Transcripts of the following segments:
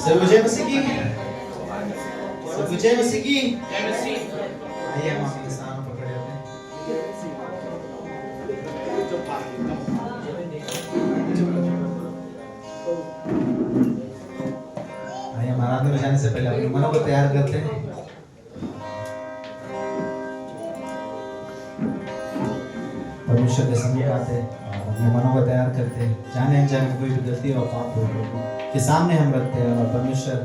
सब जय मसीह की, सब जय मसीह की। आइए हम अपने स्थानों पर खड़े होते हैं। आइए हम आराधना में जाने से पहले अपने मनों को तैयार करते हैं। परमेश्वर के समीप आते हैं और अपने मनों को तैयार करते हैं। जाने अनजाने कोई भी गलती और पाप हो के सामने हम रखते हैं और परमेश्वर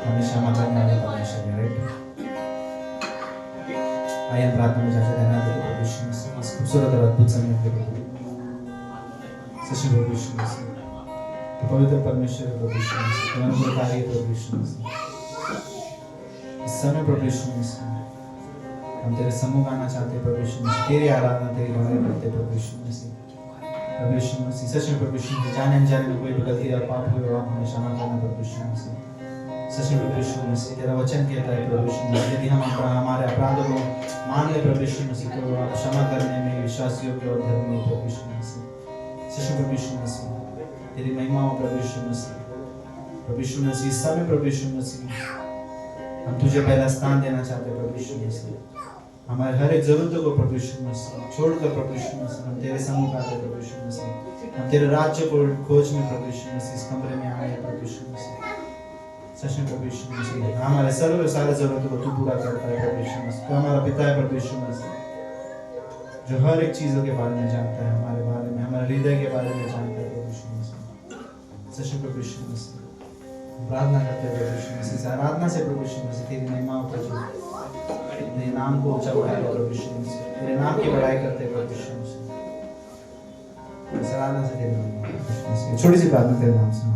हमेशा क्षमा करने वाला परमेश्वर है, राइट? आइए हम प्रार्थना में जाते हैं। धन्यवाद प्रभु यीशु मसीह, इस खूबसूरत और अद्भुत समय के लिए सच्चे प्रभु यीशु मसीह, तो पवित्र परमेश्वर प्रभु यीशु मसीह, अनंतकारी प्रभु यीशु मसीह, इस समय प्रभु यीशु मसीह हम तेरे सम्मुख आना चाहते हैं प्रभु यीशु मसीह, तेरी आराधना तेरी बड़ाई करते हैं प्रभु यीशु मसीह। प्रभु यीशु मसीह, सच में प्रभु यीशु मसीह, जाने अनजाने में कोई भी गलती या पाप हुए आप हमें क्षमा करना प्रभु यीशु मसीह। सच में प्रभु यीशु मसीह, तेरा वचन कहता है प्रभु यीशु मसीह, यदि हम हमारे अपराधों को मान ले प्रभु यीशु मसीह, तो आप क्षमा करने में विश्वास योग्य और धर्मी है प्रभु यीशु मसीह। सच में प्रभु यीशु मसीह, तेरी महिमा हो प्रभु यीशु मसीह। प्रभु यीशु मसीह, इस समय प्रभु यीशु मसीह हम तुझे पहला स्थान देना चाहते हैं प्रभु यीशु मसीह। हमारे हर एक जरूरतों को प्रभु यीशु मसीह छोड़कर प्रभु यीशु मसीह हम तेरे सम्मुख आते हैं प्रभु यीशु मसीह। हम तेरे राज्य को खोज में प्रभु यीशु मसीह इस कमरे में आए हैं प्रभु यीशु मसीह। सच में प्रभु यीशु मसीह, हमारे सारे जरूरतों को तू पूरा करता है प्रभु यीशु मसीह। तो हमारा पिता है प्रभु यीशु मसीह, जो हर एक चीजों के बारे में जानता है, हमारे बारे में, हमारे हृदय के बारे में जानता है प्रभु यीशु मसीह। सच में प्रभु यीशु मसीह, प्रार्थना करते हैं प्रभु यीशु मसीह, आराधना से प्रभु यीशु मसीह तेरी महिमा को जो तेरे नाम को ऊंचा उठाए प्रभु यीशु मसीह, तेरे नाम की बड़ाई करते हैं प्रभु यीशु मसीह। आराधना से तेरी महिमा प्रभु यीशु मसीह। छोटी सी प्रार्थना तेरे नाम से मांगते हैं।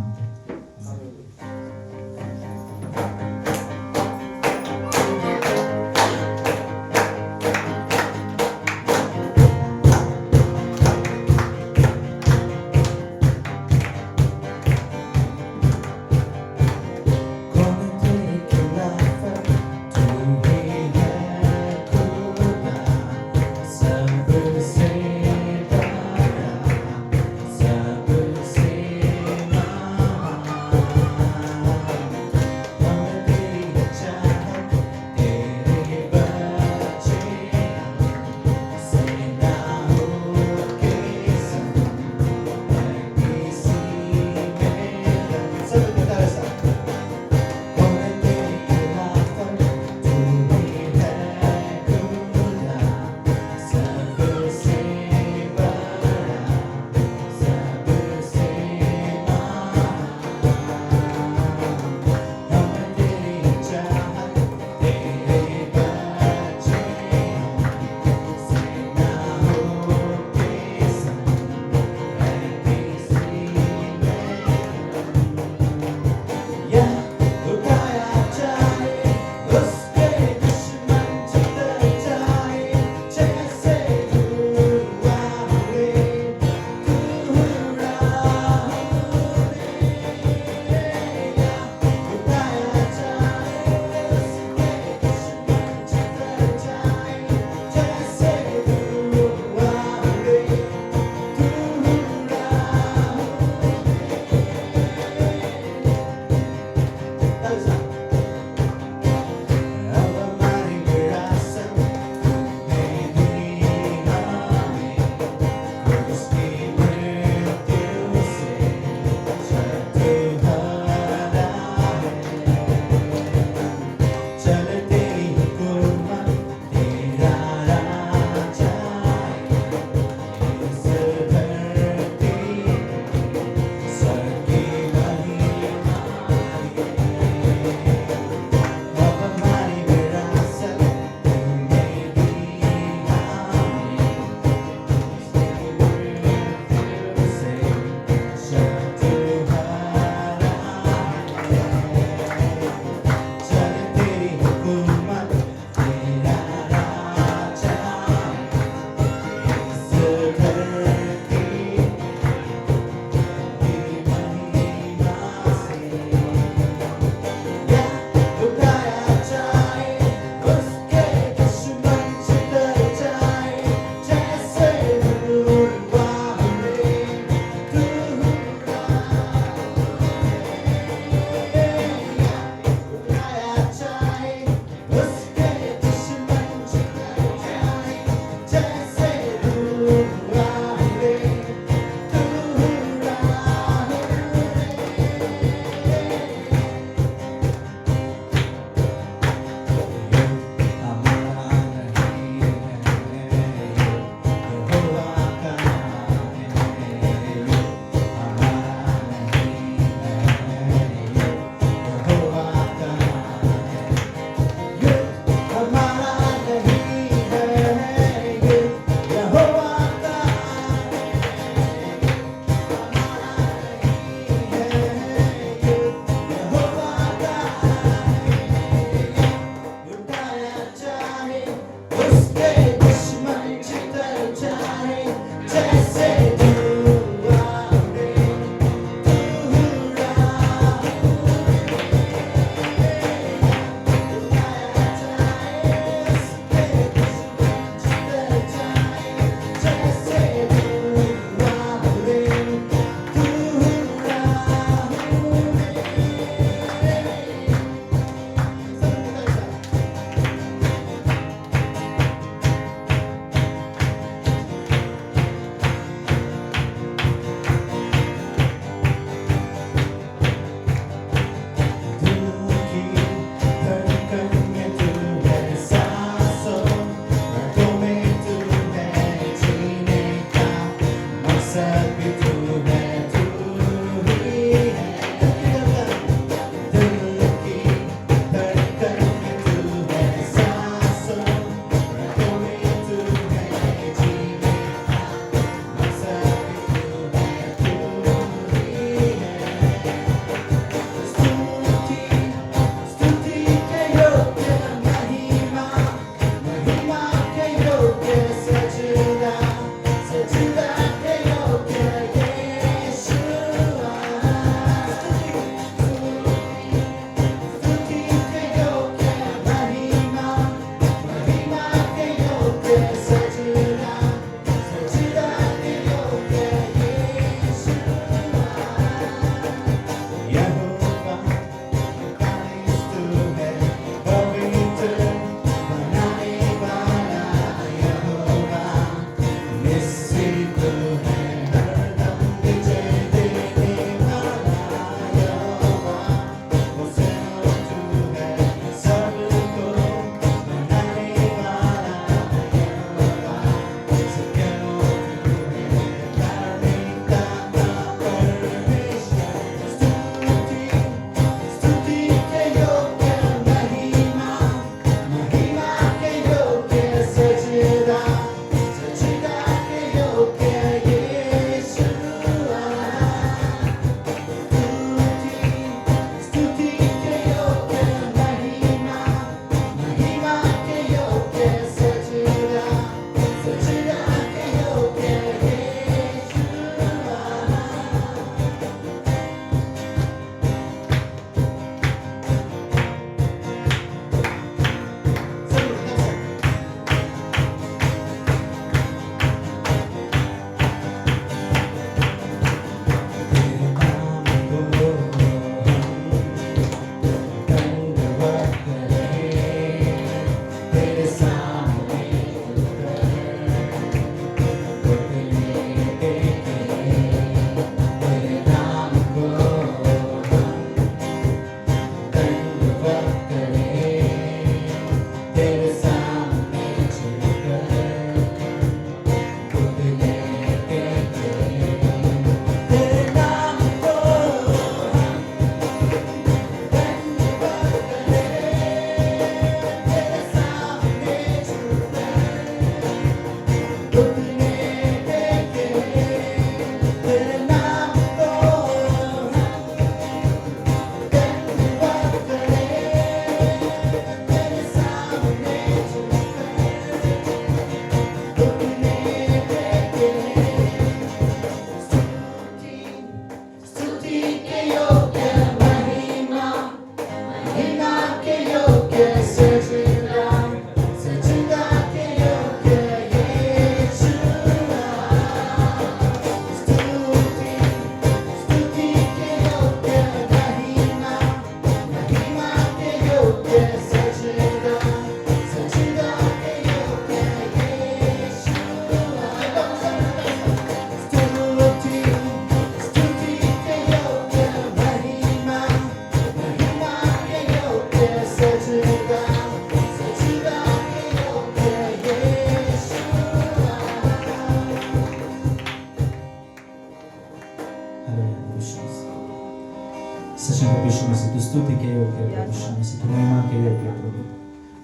सच्चे प्रभु यीशु मसीह, तू स्तुति के योग्य है प्रभु यीशु मसीह, तू महिमा के योग्य है प्रभु,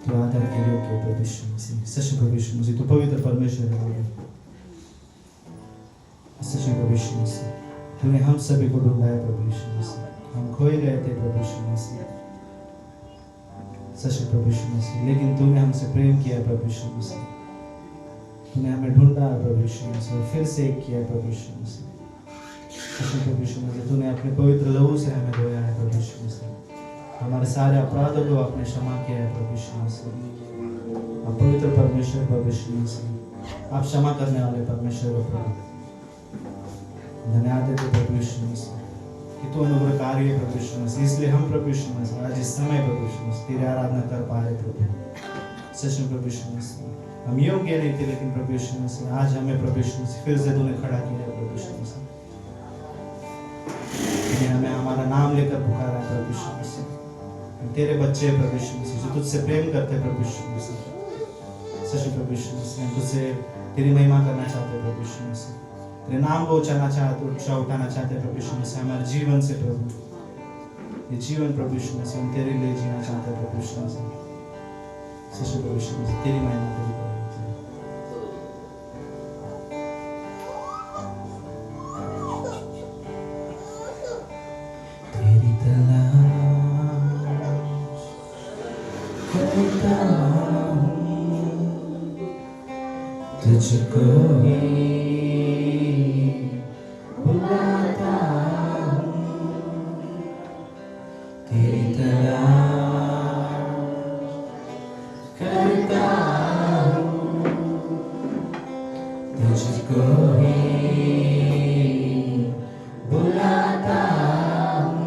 तू आदर के योग्य है प्रभु यीशु मसीह। सच्चे प्रभु यीशु मसीह, तू पवित्र परमेश्वर है प्रभु। सच्चे प्रभु यीशु मसीह, तूने हम सभी को ढूंढा है प्रभु यीशु मसीह, हम खोए गए थे प्रभु यीशु मसीह। सच्चे प्रभु यीशु मसीह, लेकिन तूने हमसे प्रेम किया प्रभु यीशु मसीह, तूने हमें ढूंढा प्रभु यीशु मसीह और फिर से एक किया प्रभु यीशु मसीह। सच्चे प्रभु यीशु मसीह, तूने अपने पवित्र लहू से हमें धोया है प्रभु यीशु मसीह, हमारे सारे अपराधों को आपने क्षमा किया है प्रभु यीशु मसीह। आप पवित्र परमेश्वर प्रभु यीशु मसीह, आप क्षमा करने वाले परमेश्वर हो प्रभु। धन्यवाद देते प्रभु यीशु मसीह कि तू अनुग्रहकारी है प्रभु यीशु मसीह, इसलिए हम प्रभु यीशु मसीह आज इस समय प्रभु यीशु मसीह तेरी आराधना कर पा रहे प्रभु। सच में प्रभु यीशु मसीह, हम योग्य नहीं थे, लेकिन प्रभु यीशु मसीह आज हमें प्रभु यीशु मसीह फिर से तूने खड़ा किया है प्रभु यीशु मसीह। हमें हमारा नाम लेकर पुकारा है प्रभु यीशु मसीह। हम तेरे बच्चे हैं प्रभु यीशु मसीह, जो तुझसे प्रेम करते हैं प्रभु यीशु मसीह। सच में प्रभु यीशु मसीह, हम तुझसे तेरी महिमा करना चाहते हैं प्रभु यीशु मसीह, तेरे नाम को उठाना चाहते हैं प्रभु यीशु मसीह हमारे जीवन से प्रभु। ये जीवन प्रभु यीशु मसीह हम तेरे लिए जीना चाहते हैं प्रभु यीशु मसीह। सच में प्रभु यीशु मसीह, तेरी महिमा करें। तुझको ही बुलाता हूँ, तेरी तलाश करता हूँ, तुझको ही बुलाता हूँ।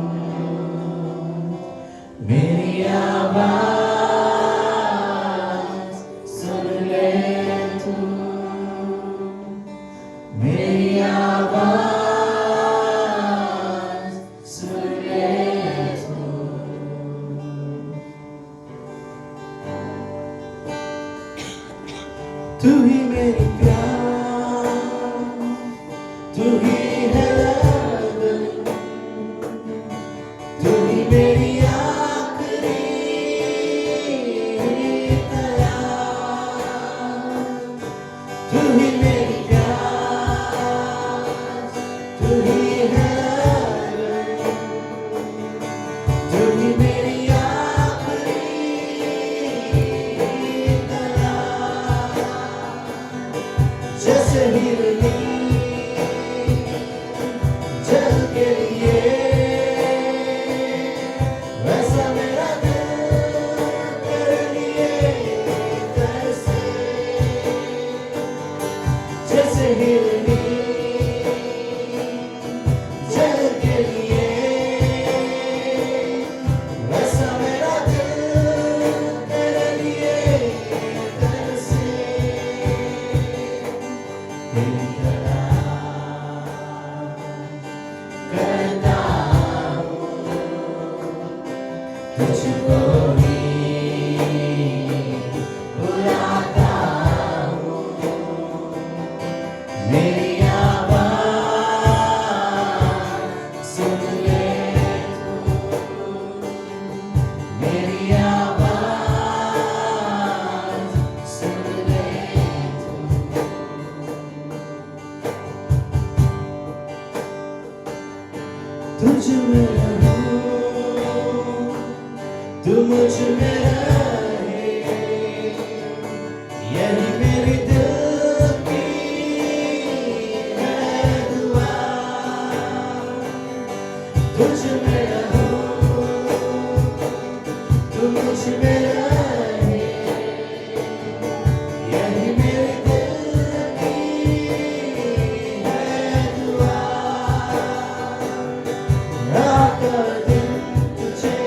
मेरी आवाज़ सुन ले तू, मेरी आवाज़ सुन ले तू। तू ही मेरी प्यार, तू ही है लगन, तू ही मेरी आखिरी तलाश, तू ही मेरी जैसे हिरनी जल के लिए, वैसा मेरा दिल तेरे लिए तरसे। जैसे हिरनी जल के लिए, वैसा मेरा दिल तेरे लिए तरसे। तेरी तलाश करता हूँ, तुझको ही बुलाता हूँ। मेरी आवाज़ सुन ले तू, मेरी आवाज़ सुन ले तू। तुझ में रहूं, तू मुझ में रहे, यही मेरी दिल की है दुआ। तुझ में रहूं, तू मुझ में रहे, यही मेरी दिल की है दुआ। आकर दिन तुझे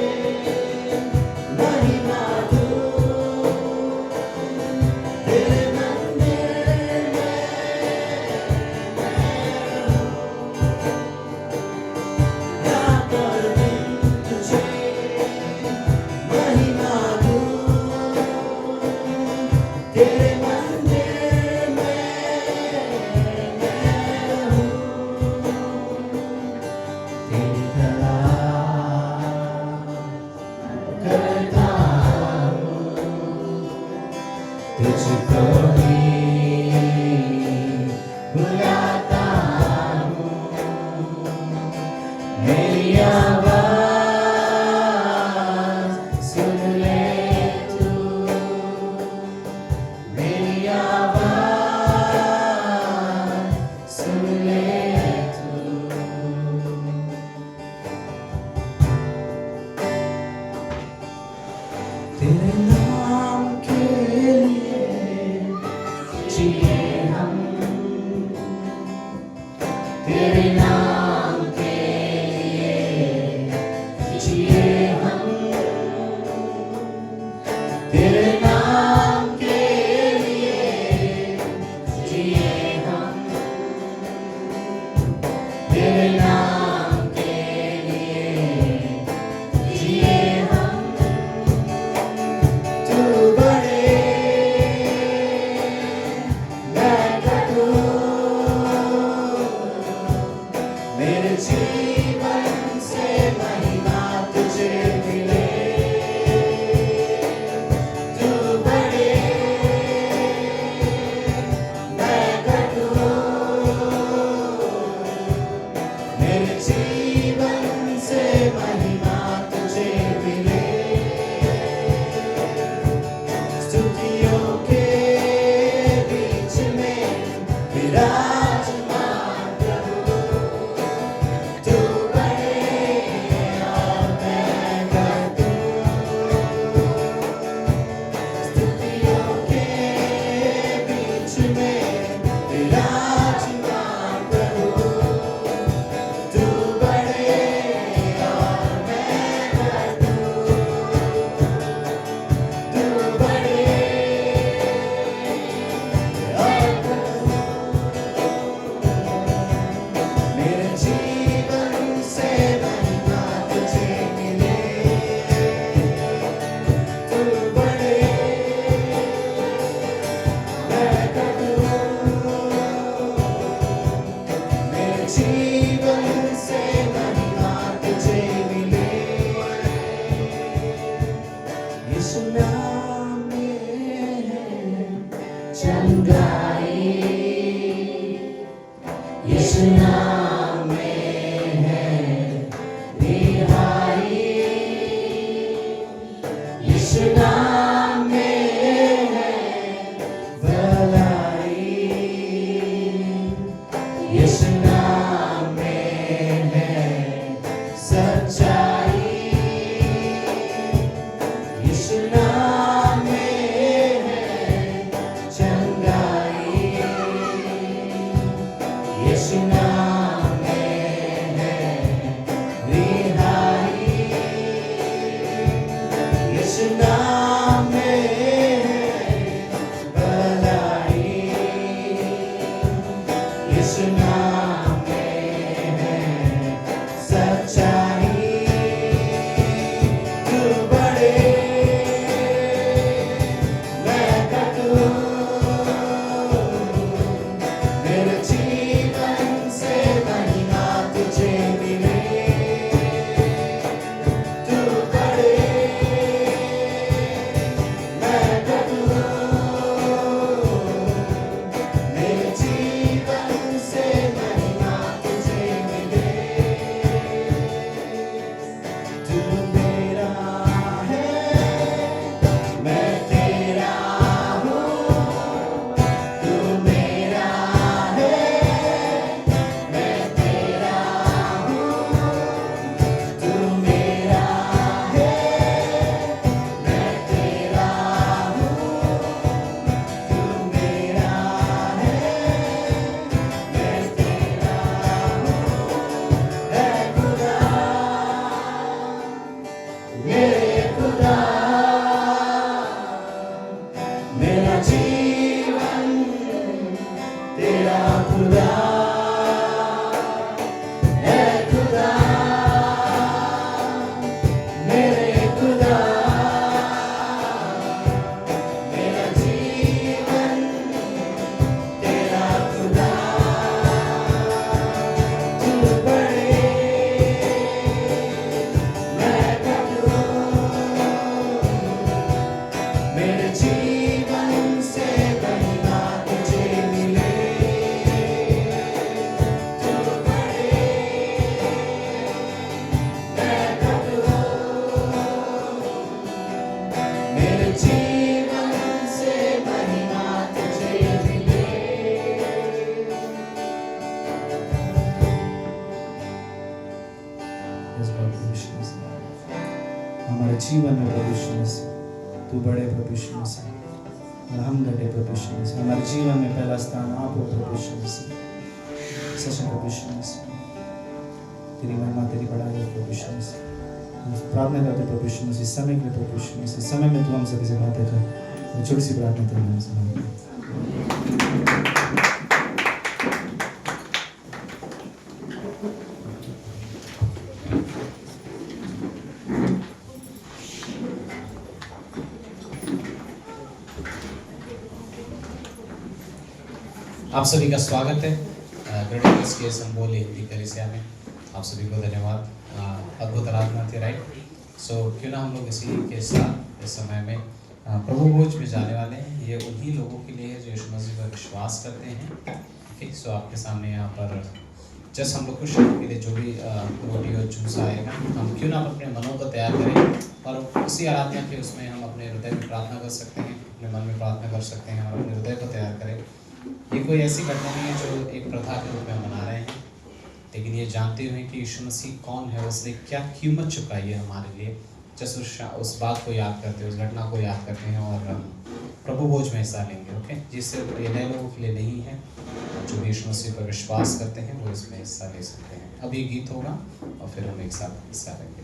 महिमा दूं, तेरे मंदिर में आकर दिन तुझे महिमा दूं। तुझको ही बुलाता हूँ, मेरी आवाज़ सुन ले तू, मेरी आवाज़ सुन ले तू। तेरे नाम के लिए जिए हम, तेरे नाम के लिए जिए हम, तेरे नाम के लिए जिए हम, तेरे नाम के लिए जिए हम। तू बड़े मैं घटूं, मेरे जीवन से महिमा तुझे मिले। तू बड़े मैं घटूं, मेरे जीवन से महिमा तुझे मिले। स्तुतियों के बीच में विराजमान प्रभु, तू बड़े और मैं घटूं। स्तुतियों के बीच में विराजमान प्रभु, तू बड़े और मैं घटूं। तू बड़े और मेरे जीवन से महिमा तुझे मिले। तू बड़े मैं घटूं, मेरे जीवन से महिमा तुझे मिले। यीशु नाम में है चंगाई, यीशु नाम में है रिहाई, यीशु नाम में है भलाई, यीशु नाम में है सच्चाई, यीशु नाम में है चंगाई, यीशु नाम में है रिहाई, यीशु नाम में है भलाई, यीशु नाम में है सच्चाई। तू बड़े मैं घटूं, मेरे जीवन से महिमा तुझे मिले। तू बड़े मैं घटूं, मेरे जीवन से महिमा तुझे मिले। तू मेरा है मैं तेरा हूँ, तू मेरा है मैं तेरा हूँ, तू मेरा है मैं तेरा हूँ, तू मेरा है मैं तेरा हूँ। है खुदा मेरे खुदा, मेरा जीवन तेरा खुदा है। खुदा मेरे खुदा, मेरा जीवन तेरा खुदा। तू बड़े मैं घटूं, हमारे जीवन में प्रभु यीशु मसीह तू बड़े प्रभु यीशु मसीह और हम घटे प्रभु यीशु मसीह। हमारे जीवन में पहला स्थान आप हो प्रभु यीशु मसीह। सच में प्रभु यीशु मसीह तेरी महिमा तेरी बड़ाई हो प्रभु यीशु मसीह। प्रार्थना करते प्रभु यीशु मसीह समय के लिए प्रभु यीशु मसीह समय में तू हम सभी से बातें कर। छोटी सी प्रार्थना तेरे नाम से मांगते हैं। आप सभी का स्वागत है ग्रेडिंग्स के संबोल हिंदी कलीसिया में। आप सभी को धन्यवाद। अद्भुत आराधना थी, राइट। सो क्यों ना हम लोग इसी के साथ इस समय में प्रभु भोज में जाने वाले हैं। ये उन्हीं लोगों के लिए है जो यीशु मसीह पर विश्वास करते हैं। ठीक, सो आपके सामने यहाँ पर जस्ट हम लोग कुछ लोगों के लिए जो भी रोटी और जूस आएगा, हम क्यों ना अपने मनों को तैयार करें और उसी आराधना के उसमें हम अपने हृदय में प्रार्थना कर सकते हैं, अपने मन में प्रार्थना कर सकते हैं और अपने हृदय को तैयार करें। ये कोई ऐसी घटना नहीं है जो एक प्रथा के रूप में मना रहे हैं, लेकिन ये जानते हुए कि यीशु मसीह कौन है, उसने क्या कीमत चुकाई है हमारे लिए। जस्ट उस बात को याद करते हैं, उस घटना को याद करते हैं और प्रभु भोज में हिस्सा लेंगे। ओके, जिससे ये नए लोगों के लिए नहीं है, जो भी यीशु मसीह पर विश्वास करते हैं वो इसमें हिस्सा ले सकते हैं। अब ये गीत होगा और फिर हम एक साथ हिस्सा लेंगे।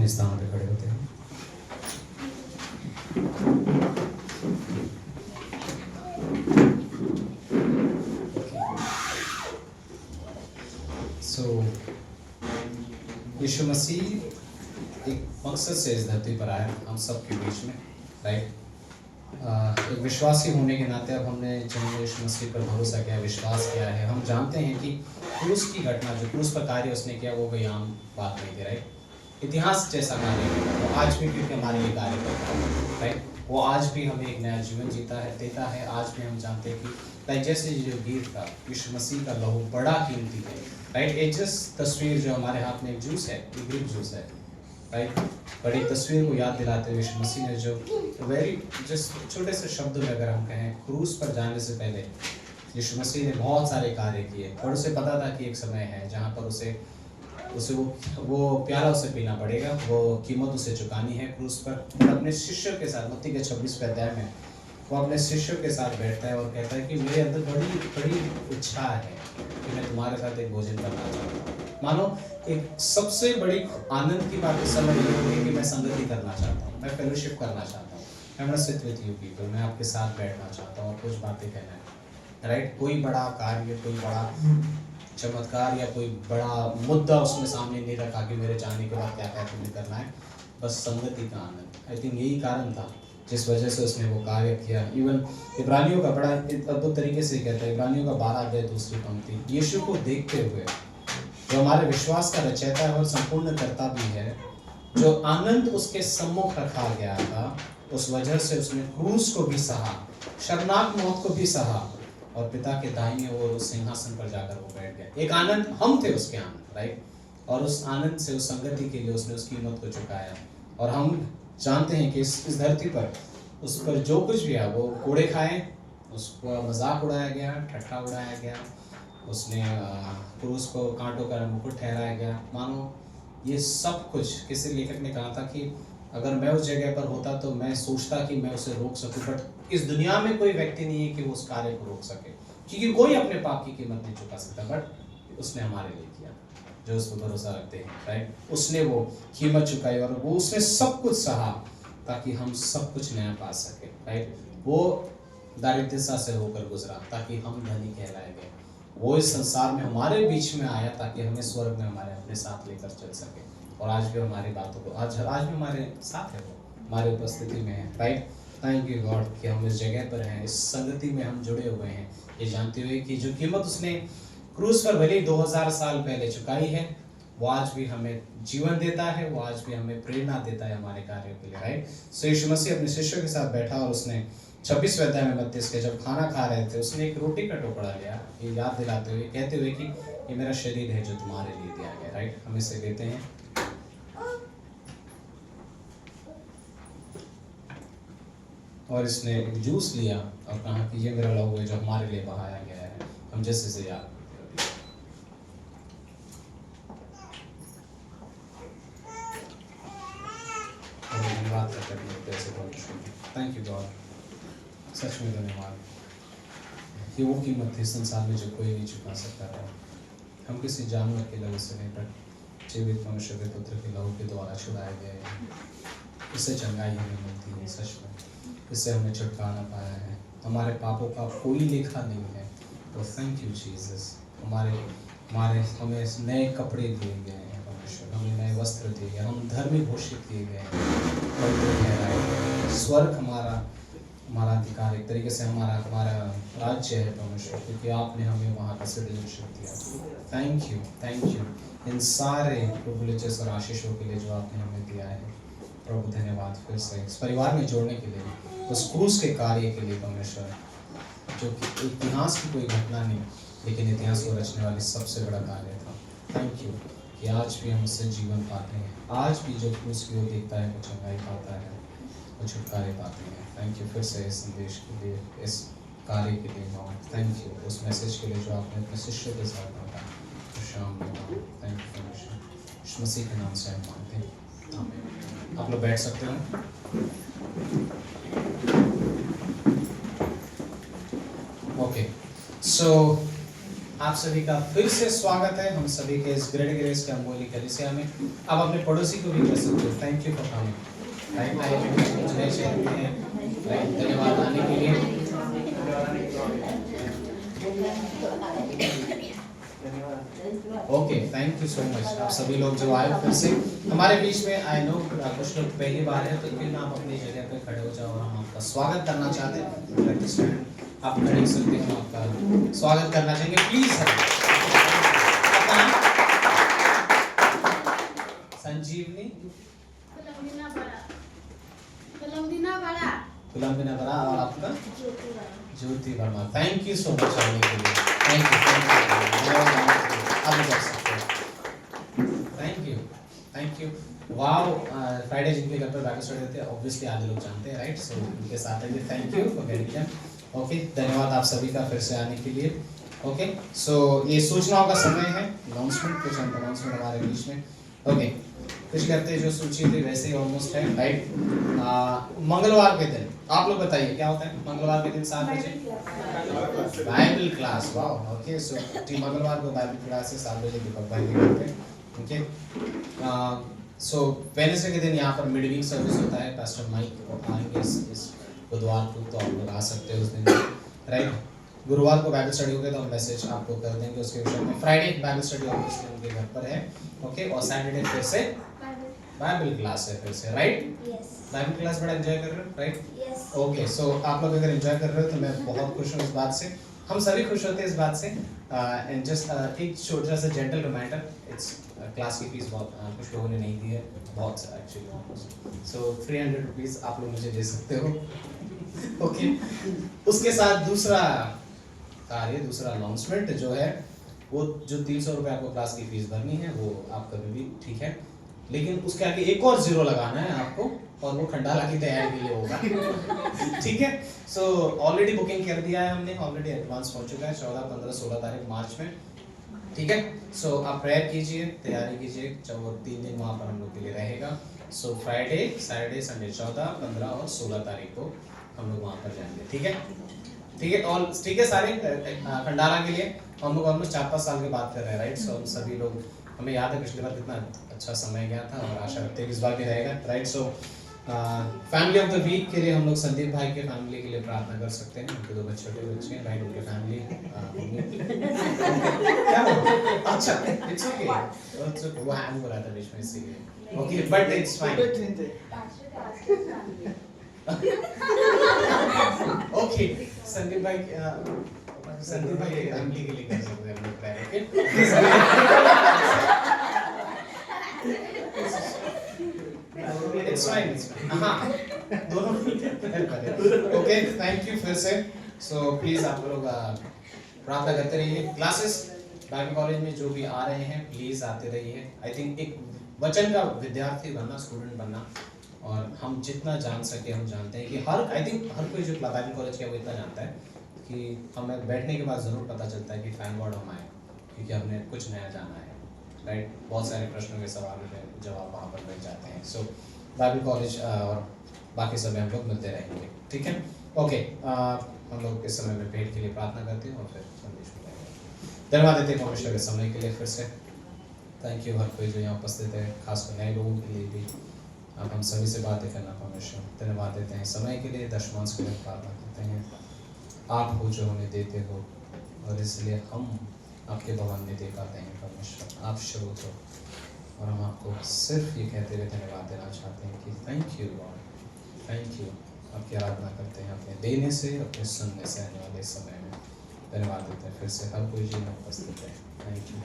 अपने स्थान पे खड़े होते हैं। सो यीशु मसीह एक मकसद से इस धरती पर आए हम सब के बीच में, राइट। एक विश्वासी होने के नाते अब हमने जब यीशु मसीह पर भरोसा किया, विश्वास किया है, हम जानते हैं कि क्रूस की घटना, जो क्रूस पर कार्य उसने किया, वो कोई आम बात नहीं थी, राइट। इतिहास जैसा कार्य है वो आज भी क्योंकि हमारे लिए कार्य करता है, राइट। वो आज भी हमें एक नया जीवन जीता है, देता है। आज भी हम जानते हैं कि लाइक जैसे जो गीत था, यीशु मसीह का लहू बड़ा कीमती है, राइट। एक जस्ट तस्वीर जो हमारे हाथ में एक जूस है, एक ग्रेप जूस है, राइट। बड़ी तस्वीर को याद दिलाते हुए यीशु मसीह ने जो वेरी जस्ट छोटे से शब्दों में अगर हम कहें, क्रूस पर जाने से पहले यीशु मसीह ने बहुत सारे कार्य किए, और उसे पता था कि एक समय है जहाँ पर उसे वो प्याला उसे पीना पड़ेगा, वो कीमत उसे चुकानी है क्रूस पर। और अपने शिष्यों के साथ, मत्ती के 26वें अध्याय में वो अपने शिष्यों के साथ बैठता है और कहता है कि मेरे अंदर बड़ी बड़ी इच्छा है कि मैं तुम्हारे साथ एक भोजन करना चाहता हूँ। मानो एक सबसे बड़ी आनंद की बात इस समय ये होगी कि मैं संगति करना चाहता हूँ, मैं फेलोशिप करना चाहता हूँ, मैं अपना सिट विद यू पीपल, मैं आपके साथ बैठना चाहता हूँ और कुछ बातें कहना है, राइट। कोई बड़ा कार्य, कोई बड़ा चमत्कार या कोई बड़ा मुद्दा उसमें सामने नहीं रखा कि मेरे जाने के बाद क्या क्या तुम्हें करना है, बस संगति का आनंद। आई थिंक यही कारण था जिस वजह से उसने वो कार्य किया। इवन इब्रानियों का बड़ा अद्भुत तरीके से कहता है, इब्रानियों का 12 अध्याय 2 पंक्ति, यीशु को देखते हुए जो हमारे विश्वास का रचयिता है और संपूर्ण करता भी है, जो आनंद उसके सम्मुख रखा गया था, उस वजह से उसने क्रूस को भी सहा, शर्मनाक मौत को भी सहा, और पिता के दाहिने ओर उस सिंहासन पर जाकर वो बैठ गया। एक आनंद, हम थे उसके आनंद, राइट। और उस आनंद से, उस संगति के लिए उसने उस कीमत को चुकाया। और हम जानते हैं कि इस धरती पर उस पर जो कुछ भी है, वो कोड़े खाए, उसको मजाक उड़ाया गया, ठट्ठा उड़ाया गया, उसने क्रूस को कांटों का मुकुट ठहराया गया। मानो ये सब कुछ, किसी लेखक ने कहा था कि अगर मैं उस जगह पर होता तो मैं सोचता कि मैं उसे रोक सकूं, बट इस दुनिया में कोई व्यक्ति नहीं है कि वो उस कार्य को रोक सके, क्योंकि कोई अपने पाप की कीमत नहीं चुका सकता, बट उसने हमारे लिए किया जो उस पर भरोसा रखते हैं, राइट। उसने वो कीमत चुकाई और वो उसने सब कुछ सहा ताकि हम सब कुछ नया पा सके, राइट। वो दारिद्रता से होकर गुजरा ताकि हम धनी कहलाए गए। वो इस संसार में हमारे बीच में आया ताकि हमें स्वर्ग में हमारे अपने साथ लेकर चल सके। और आज भी हमारी बातों को, आज भी हमारे साथ है, वो हमारी उपस्थिति में है, राइट। थैंक यू गॉड कि हम इस जगह पर हैं, इस संगति में हम जुड़े हुए हैं, ये जानते हुए कि जो कीमत उसने क्रूस पर भले 2000 साल पहले चुकाई है, वो आज भी हमें जीवन देता है, वो आज भी हमें प्रेरणा देता है हमारे कार्यों के लिए, राइट। सो यीशु मसीह अपने शिष्यों के साथ बैठा और उसने 26वें अध्याय में 32 के जब खाना खा रहे थे, उसने एक रोटी का टुकड़ा लिया, ये याद दिलाते हुए, कहते हुए कि ये मेरा शरीर है जो तुम्हारे लिए दिया गया, राइट। हम इसे लेते हैं। और इसने एक जूस लिया और कहा कि ये मेरा लहू है जो हमारे लिए बहाया गया है, हम जैसे से याद। धन्यवाद करते हैं, थैंक यू गॉड, सच में धन्यवाद। ये वो कीमत थी संसार में जो कोई नहीं चुका सकता था। हम किसी जानवर के लहू से नहीं, पर जीवित मनुष्य के पुत्र के लहू के द्वारा छुड़ाए गए हैं। इससे चंगाई हमें मिलती है, सच में इससे हमने छुटकारा पाया है। हमारे पापों का कोई लेखा नहीं है, तो थैंक यू जीसस। हमें नए कपड़े दिए गए हैं परमेश्वर, हमें नए वस्त्र दिए गए, हम धर्मी घोषित किए गए हैं। स्वर्ग हमारा अधिकार, एक तरीके से हमारा राज्य है परमेश्वर, क्योंकि आपने हमें वहाँ का सिटीजनशिप दिया। थैंक यू इन सारे प्रिविलेजेस और आशीषों के लिए जो आपने हमें दिया है प्रभु। धन्यवाद फिर से इस परिवार में जोड़ने के लिए, उस क्रूस के कार्य के लिए परमेश्वर, जो कि इतिहास की कोई घटना नहीं, लेकिन इतिहास को रचने वाली सबसे बड़ा कार्य था। थैंक यू कि आज भी हम उससे जीवन पाते हैं, आज भी जो क्रूस की ओर देखता है वो चंगाई पाता है, वो छुटकारे पाते हैं। थैंक यू फिर से इस संदेश के लिए, इस कार्य के लिए गॉड। थैंक यू उस मैसेज के लिए जो आपने अपने शिष्यों के साथ बांटा शाम में। थैंक यू परमेश्वर, यीशु मसीह के नाम से हम मांगते हैं, आमीन। आप लोग बैठ सकते हैं। ओके, सो आप सभी का फिर से स्वागत है हम सभी के इस ग्रेट ग्रेस के अम्बोली कलीसिया में। आप अपने पड़ोसी को भी कह सकते हो thank you for coming. Right, कुछ नए शहर में हैं, राइट, धन्यवाद आने के लिए। Okay, thank you so much. आप सभी लोग जो आए फिर से हमारे बीच में, आई नो कुछ लोग पहली बार है, तो क्यों ना आप अपनी जगह पे खड़े हो जाओ और हम आपका स्वागत करना चाहते हैं। आप खड़े हो सकते हैं, आपका स्वागत करना चाहेंगे प्लीज। संजीवनी कुलम्बिना बड़ा, और आपका Jyoti Verma. Thank you so much आने के लिए। Thank you, thank you. Wow, Friday जिनके घर पर बाइबल स्टडी होते हैं ऑब्वियसली आधे लोग जानते हैं, राइट, सो उनके साथ है। Thank you for getting them. Okay, धन्यवाद आप सभी का फिर से आने के लिए। ओके, सो ये सूचनाओं का समय है, अनाउंसमेंट, कुछ अनाउंसमेंट हमारे बीच में। ओके, पिछले हफ्ते जो सूची थी वैसे ही ऑलमोस्ट है, राइट। मंगलवार के दिन आप लोग बताइए क्या होता है मंगलवार के दिन 7 बजे बाइबल क्लास। वाह, ओके, सो मंगलवार को बाइबल क्लास है 7 बजे दीपक भाई के घर पे। ओके, सो वेडनेसडे के दिन यहाँ पर मिडवीक सर्विस होता है, पास्टर माइक आएंगे इस बुधवार को, तो आप लोग आ सकते हो उस दिन, राइट। गुरुवार को बाइबल स्टडी होगा तो हम मैसेज आपको कर देंगे उसके विषय में। फ्राइडे बाइबल स्टडी ऑब्वियसली उनके घर पर है, ओके, और सैटरडे फिर से बाइबल क्लास है फिर से, राइट। बाइबल क्लास बड़ा एंजॉय कर रहे हो, राइट। ओके, सो आप लोग अगर एंजॉय कर रहे हो तो मैं बहुत खुश हूँ इस बात से, हम सभी खुश होते हैं इस बात से। एंड जस्ट एक छोटा सा जेंटल रिमाइंडर, इट्स क्लास की फीस बहुत कुछ लोगों ने नहीं दी है, बहुत एक्चुअली, सो 300 रुपीज़ आप लोग मुझे दे सकते हो। ओके, उसके साथ दूसरा कार्य, दूसरा अनाउंसमेंट जो है, वो जो 300 रुपये आपको क्लास की फीस भरनी है वो आप कभी भी, ठीक है, लेकिन उसके आगे एक और जीरो लगाना है आपको, और वो खंडाला की तैयारी के लिए होगा। ठीक है, सो ऑलरेडी बुकिंग कर दिया है हमने, ऑलरेडी एडवांस पहुंच चुका है 14, 15, 16 तारीख मार्च में। ठीक है, सो आप प्रेयर कीजिए, तैयारी कीजिए, जब वो 3 दिन वहाँ पर हम लोग के लिए रहेगा। सो फ्राइडे, सैटरडे, संडे 14, 15 और 16 तारीख को हम लोग वहाँ पर जाएंगे। ठीक है, ठीक है, और ठीक है, सारे खंडाला के लिए हम लोग ऑलमोस्ट 4-5 साल के बात कर रहे हैं, राइट। सो हम सभी लोग, हमें याद है पिछली बार कितना अच्छा समय गया था, और आशा रखते हैं इस बार भी रहेगा, right. So family of the week के लिए हम लोग संदीप भाई के फैमिली के लिए प्रार्थना कर सकते हैं, उनके 2 छोटे बच्चे हैं, राइट, उनके फैमिली क्या हो? अच्छा, इट्स ओके, वो हैंग हो रहा था बीच में इसीलिए। Okay, but it's fine. Okay, Sandeep भाई की फैमिली के लिए कर सकते हैं हम लोग प्रेयर, ओके, इट्स फाइन, हाँ, दोनों ओके, थैंक यू फिर से। सो प्लीज आप लोग प्रार्थना करते रहिए। क्लासेस बाइबल कॉलेज में जो भी आ रहे हैं प्लीज आते रहिए। आई थिंक एक वचन का विद्यार्थी बनना, स्टूडेंट बनना, और हम जितना जान सके हम जानते हैं कि आई थिंक हर कोई जो बाइबल कॉलेज का वो इतना जानता है कि हमें बैठने के बाद ज़रूर पता चलता है कि थैंक गॉड हम आए, क्योंकि हमने कुछ नया जाना है, राइट। बहुत सारे प्रश्नों के सवालों के जवाब वहाँ पर मिल जाते हैं। सो बाइबल कॉलेज और बाकी समय हम लोग मिलते रहेंगे, ठीक है। ओके, हम लोग इस समय में भेंट के लिए प्रार्थना करते हैं और फिर संदेश में जाएंगे। धन्यवाद देते हैं परमेश्वर के समय के लिए फिर से। थैंक यू हर कोई जो यहाँ उपस्थित है, खासकर नए लोगों के लिए भी आप हम सभी से बातें करना परमेश्वर। धन्यवाद देते हैं समय के लिए, दशमांश के लिए प्रार्थना करते हैं, आप हो जो हमें देते हो, और इसलिए हम आपके भवन में दे पाते हैं परमेश्वर। आप स्रोत हो, और हम आपको सिर्फ ये कहते हुए धन्यवाद देना चाहते हैं कि thank you Lord, thank you. आपकी आराधना करते हैं अपने देने से, अपने सुनने से आने वाले समय में। धन्यवाद देते हैं फिर से हर कोई जी में उपस्थित है। थैंक यू,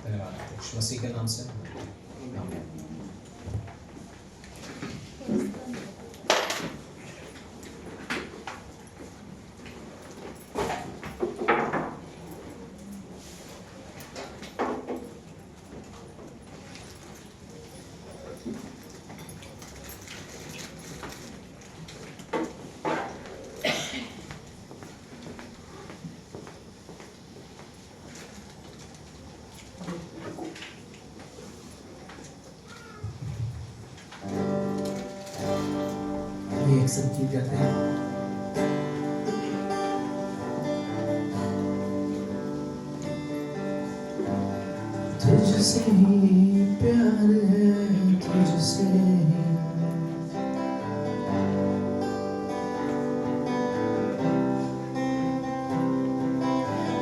धन्यवाद देते हैं मसीह के नाम से, आमीन। एक सब गीत गाते हैं। तुझसे ही प्यार है, तुझसे ही।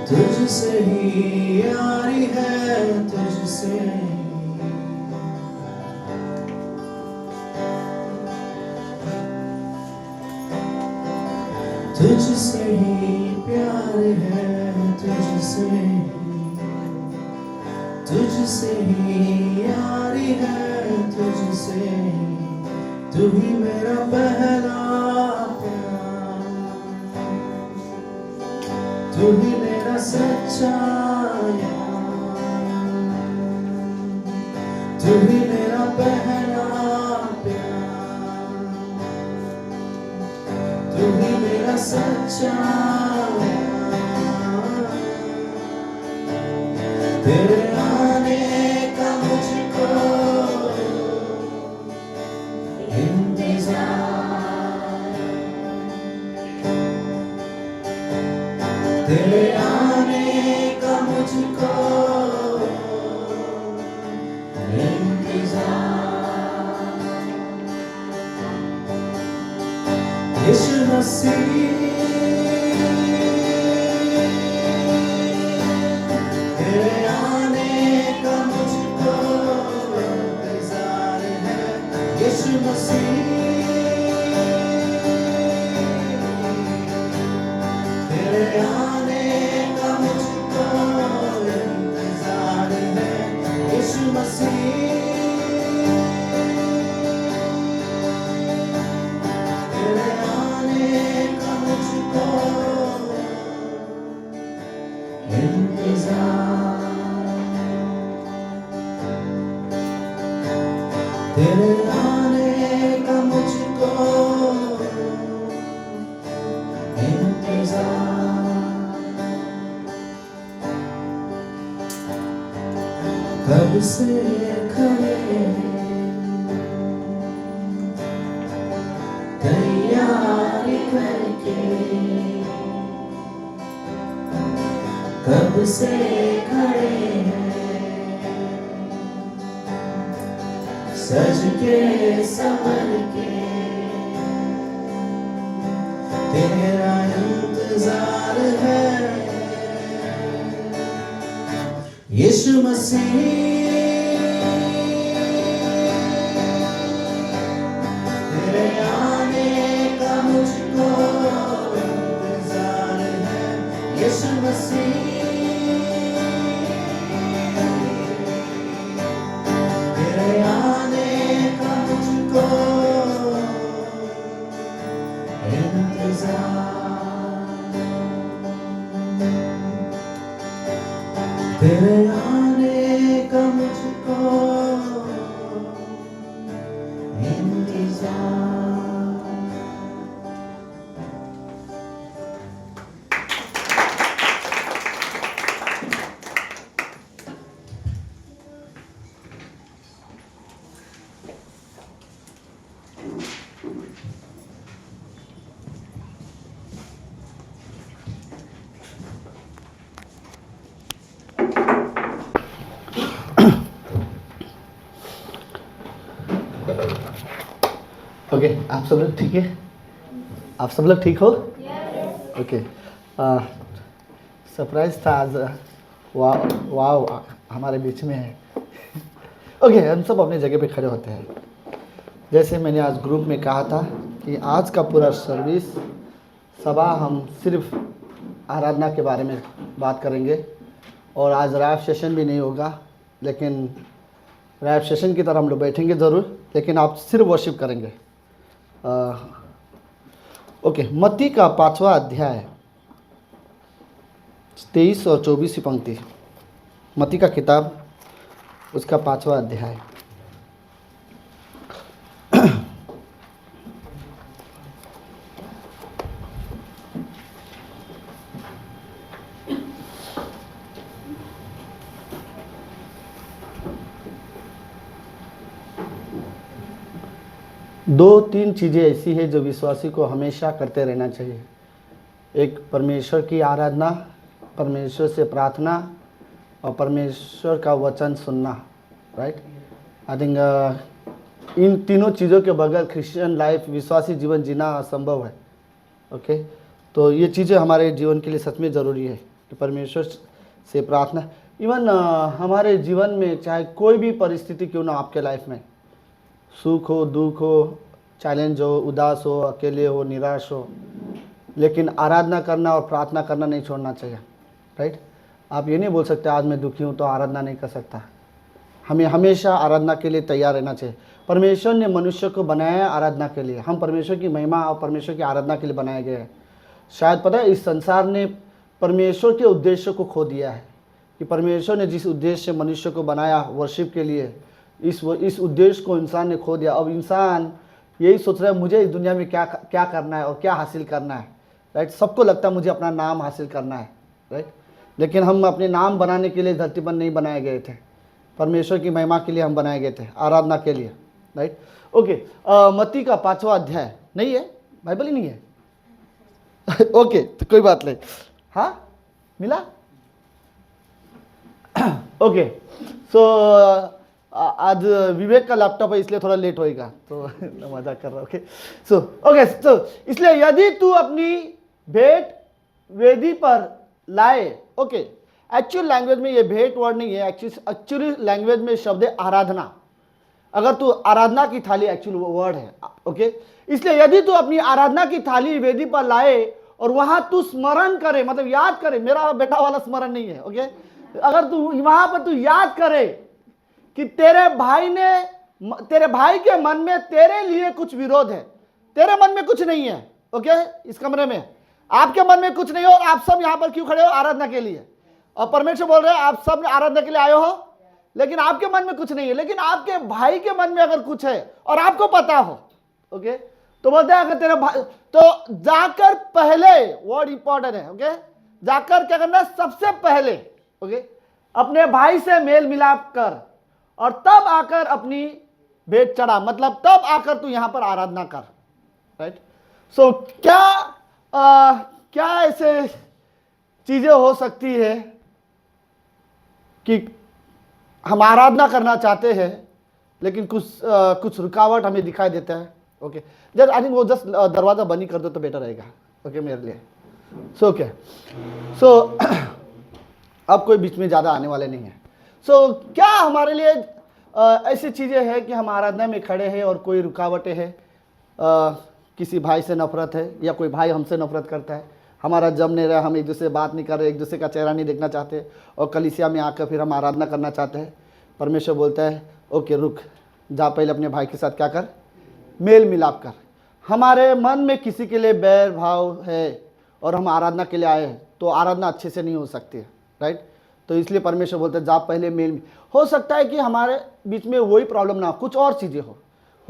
तुझसे ही यारी है, तुझसे ही। तुझसे ही प्यार है, तुझसे ही। तुझसे ही यारी है, तुझसे ही। तू ही मेरा पहला प्यार, तू ही मेरा सच्चा यार, तू ही मेरा पहला प्यार, तू ही मेरा सच्चा यार। तेरे आने का मुझको इंतजार, तेरे आने का मुझको इंतजार। यीशु मसीह तेरे आने का मुझको इंतजार है। यीशु मसीह तेरे आने का मुझको इंतजार है। यीशु मसीह तेरे आने का मुझको इंतजार, तेरे आने का मुझको इंतजार। कब से खड़े तैयारी करके, कब से खड़े हैं सज के संवर के। तेरा इंतजार है यीशु मसीह, तेरे आने का मुझको इंतजार है। यीशु मसीह तेरे आने का मुझको इंतजार, तेरे आने का मुझको इंतजार। ओके, आप सब लोग ठीक है? आप सब लोग ठीक हो? ओके, सरप्राइज था आज। वाह वाह, हमारे बीच में है। ओके, हम सब अपनी जगह पे खड़े होते हैं। जैसे मैंने आज ग्रुप में कहा था कि आज का पूरा सर्विस सभा हम सिर्फ आराधना के बारे में बात करेंगे, और आज लाइव सेशन भी नहीं होगा, लेकिन लाइव सेशन की तरह हम लोग बैठेंगे ज़रूर, लेकिन आप सिर्फ वर्शिप करेंगे। ओके, मत्ती का 5वां अध्याय 23 और 24 पंक्ति। मत्ती का किताब उसका 5वां अध्याय। दो तीन चीज़ें ऐसी है जो विश्वासी को हमेशा करते रहना चाहिए। एक परमेश्वर की आराधना, परमेश्वर से प्रार्थना, और परमेश्वर का वचन सुनना, राइट। आई थिंक इन तीनों चीज़ों के बगैर क्रिश्चियन लाइफ, विश्वासी जीवन जीना असंभव है। ओके, तो ये चीज़ें हमारे जीवन के लिए सच में ज़रूरी है कि परमेश्वर से प्रार्थना। इवन हमारे जीवन में चाहे कोई भी परिस्थिति क्यों ना आपके लाइफ में, सुख हो, दुख हो, चैलेंज हो, उदास हो, अकेले हो, निराश हो, लेकिन आराधना करना और प्रार्थना करना नहीं छोड़ना चाहिए, राइट। आप ये नहीं बोल सकते आज मैं दुखी हूँ तो आराधना नहीं कर सकता। हमें हमेशा आराधना के लिए तैयार रहना चाहिए। परमेश्वर ने मनुष्य को बनाया है आराधना के लिए। हम परमेश्वर की महिमा और परमेश्वर की आराधना के लिए बनाए गए हैं। शायद पता है इस संसार ने परमेश्वर के उद्देश्य को खो दिया है कि परमेश्वर ने जिस उद्देश्य से मनुष्य को बनाया वर्शिप के लिए, इस उद्देश्य को इंसान ने खो दिया। अब इंसान यही सोच रहा है मुझे इस दुनिया में क्या क्या करना है और क्या हासिल करना है, राइट। सबको लगता है मुझे अपना नाम हासिल करना है, राइट। लेकिन हम अपने नाम बनाने के लिए धरती पर नहीं बनाए गए थे, परमेश्वर की महिमा के लिए हम बनाए गए थे, आराधना के लिए, राइट। ओके, मत्ती का 5वां अध्याय नहीं है, बाइबल ही नहीं है। ओके, तो कोई बात नहीं, हाँ मिला। ओके, सो आज विवेक का लैपटॉप है इसलिए थोड़ा लेट होएगा, तो मजाक कर रहा हूँ। ओके, सो इसलिए यदि तू अपनी भेंट वेदी पर लाए, ओके, एक्चुअल लैंग्वेज में ये भेंट वर्ड नहीं है, एक्चुअली लैंग्वेज में शब्द है आराधना। अगर तू आराधना की थाली एक्चुअल वर्ड है, ओके। इसलिए यदि तू अपनी आराधना की थाली वेदी पर लाए और वहां तू स्मरण करे, मतलब याद करे, मेरा बेटा वाला स्मरण नहीं है, ओके। अगर तू वहां पर तू याद करे कि तेरे भाई के मन में तेरे लिए कुछ विरोध है, तेरे मन में कुछ नहीं है, ओके, इस कमरे में आपके मन में कुछ नहीं हो, और आप सब यहां पर क्यों खड़े हो? आराधना के लिए। और परमेश्वर बोल रहे हैं आप सब आराधना के लिए आए हो, लेकिन आपके मन में कुछ नहीं है, लेकिन आपके भाई के मन में अगर कुछ है और आपको पता हो, ओके, तो बोलते हैं अगर तेरे भाई, तो जाकर पहले, वर्ड इंपॉर्टेंट है, ओके, जाकर क्या करना? सबसे पहले, ओके, अपने भाई से मेल मिलाप कर और तब आकर अपनी भेंट चढ़ा, मतलब तब आकर तू यहां पर आराधना कर, राइट। सो क्या ऐसे चीजें हो सकती है कि हम आराधना करना चाहते हैं लेकिन कुछ रुकावट हमें दिखाई देता है, ओके। जस्ट आई थिंक वो जस्ट दरवाजा बंद ही कर दो तो बेटर रहेगा, ओके, मेरे लिए। सो अब कोई बीच में ज़्यादा आने वाले नहीं है। क्या हमारे लिए ऐसी चीज़ें हैं कि हम आराधना में खड़े हैं और कोई रुकावटें हैं, किसी भाई से नफरत है या कोई भाई हमसे नफरत करता है, हमारा जम नहीं रहा, हम एक दूसरे से बात नहीं कर रहे, एक दूसरे का चेहरा नहीं देखना चाहते, और कलीसिया में आकर फिर हम आराधना करना चाहते हैं। परमेश्वर बोलता है ओके रुक, जा पहले अपने भाई के साथ क्या कर? मेल मिलाप कर। हमारे मन में किसी के लिए बैर भाव है और हम आराधना के लिए आए हैं तो आराधना अच्छे से नहीं हो सकती है, राइट। तो इसलिए परमेश्वर बोलते हैं जा पहले मेल। हो सकता है कि हमारे बीच में वही प्रॉब्लम ना हो, कुछ और चीज़ें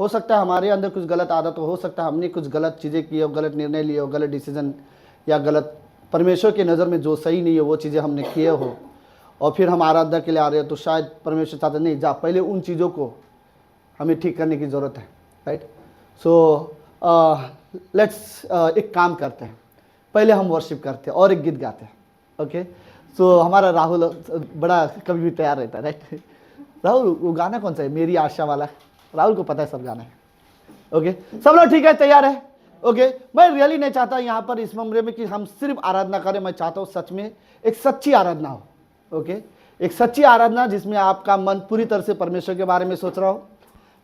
हो सकता है हमारे अंदर कुछ गलत आदत हो सकता है हमने कुछ गलत चीज़ें की हो, गलत निर्णय लिए हो, गलत डिसीजन या गलत परमेश्वर की नज़र में जो सही नहीं है वो चीज़ें हमने किए हो, और फिर हम आराधना के लिए आ रहे हो, तो शायद परमेश्वर चाहते नहीं, जा पहले उन चीज़ों को हमें ठीक करने की ज़रूरत है, राइट। लेट्स एक काम करते हैं, पहले हम वर्शिप करते हैं और एक गीत गाते हैं, ओके। हमारा राहुल बड़ा कभी भी तैयार रहता है, राइट। राहुल वो गाना कौन सा है? मेरी आशा वाला, राहुल को पता है सब गाना है, ओके। सब लोग ठीक है, तैयार है, ओके। मैं रियली नहीं चाहता यहाँ पर इस कमरे में कि हम सिर्फ आराधना करें, मैं चाहता हूँ सच में एक सच्ची आराधना हो, ओके। एक सच्ची आराधना जिसमें आपका मन पूरी तरह से परमेश्वर के बारे में सोच रहा हो,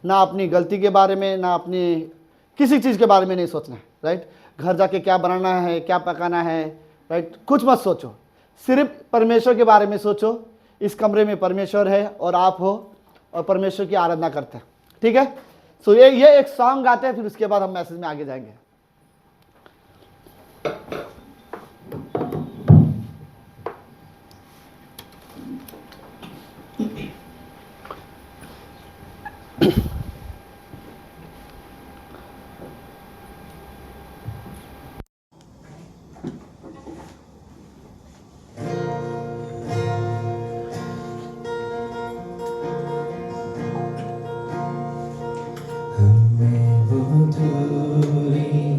ना अपनी गलती के बारे में, ना अपनी किसी चीज़ के बारे में नहीं सोचना है, राइट। घर जाके क्या बनाना है, क्या पकाना है, राइट, कुछ मत सोचो, सिर्फ परमेश्वर के बारे में सोचो। इस कमरे में परमेश्वर है और आप हो और परमेश्वर की आराधना करते हैं, ठीक है। ये एक सॉन्ग गाते हैं, फिर उसके बाद हम मैसेज में आगे जाएंगे। हमें वो दूरी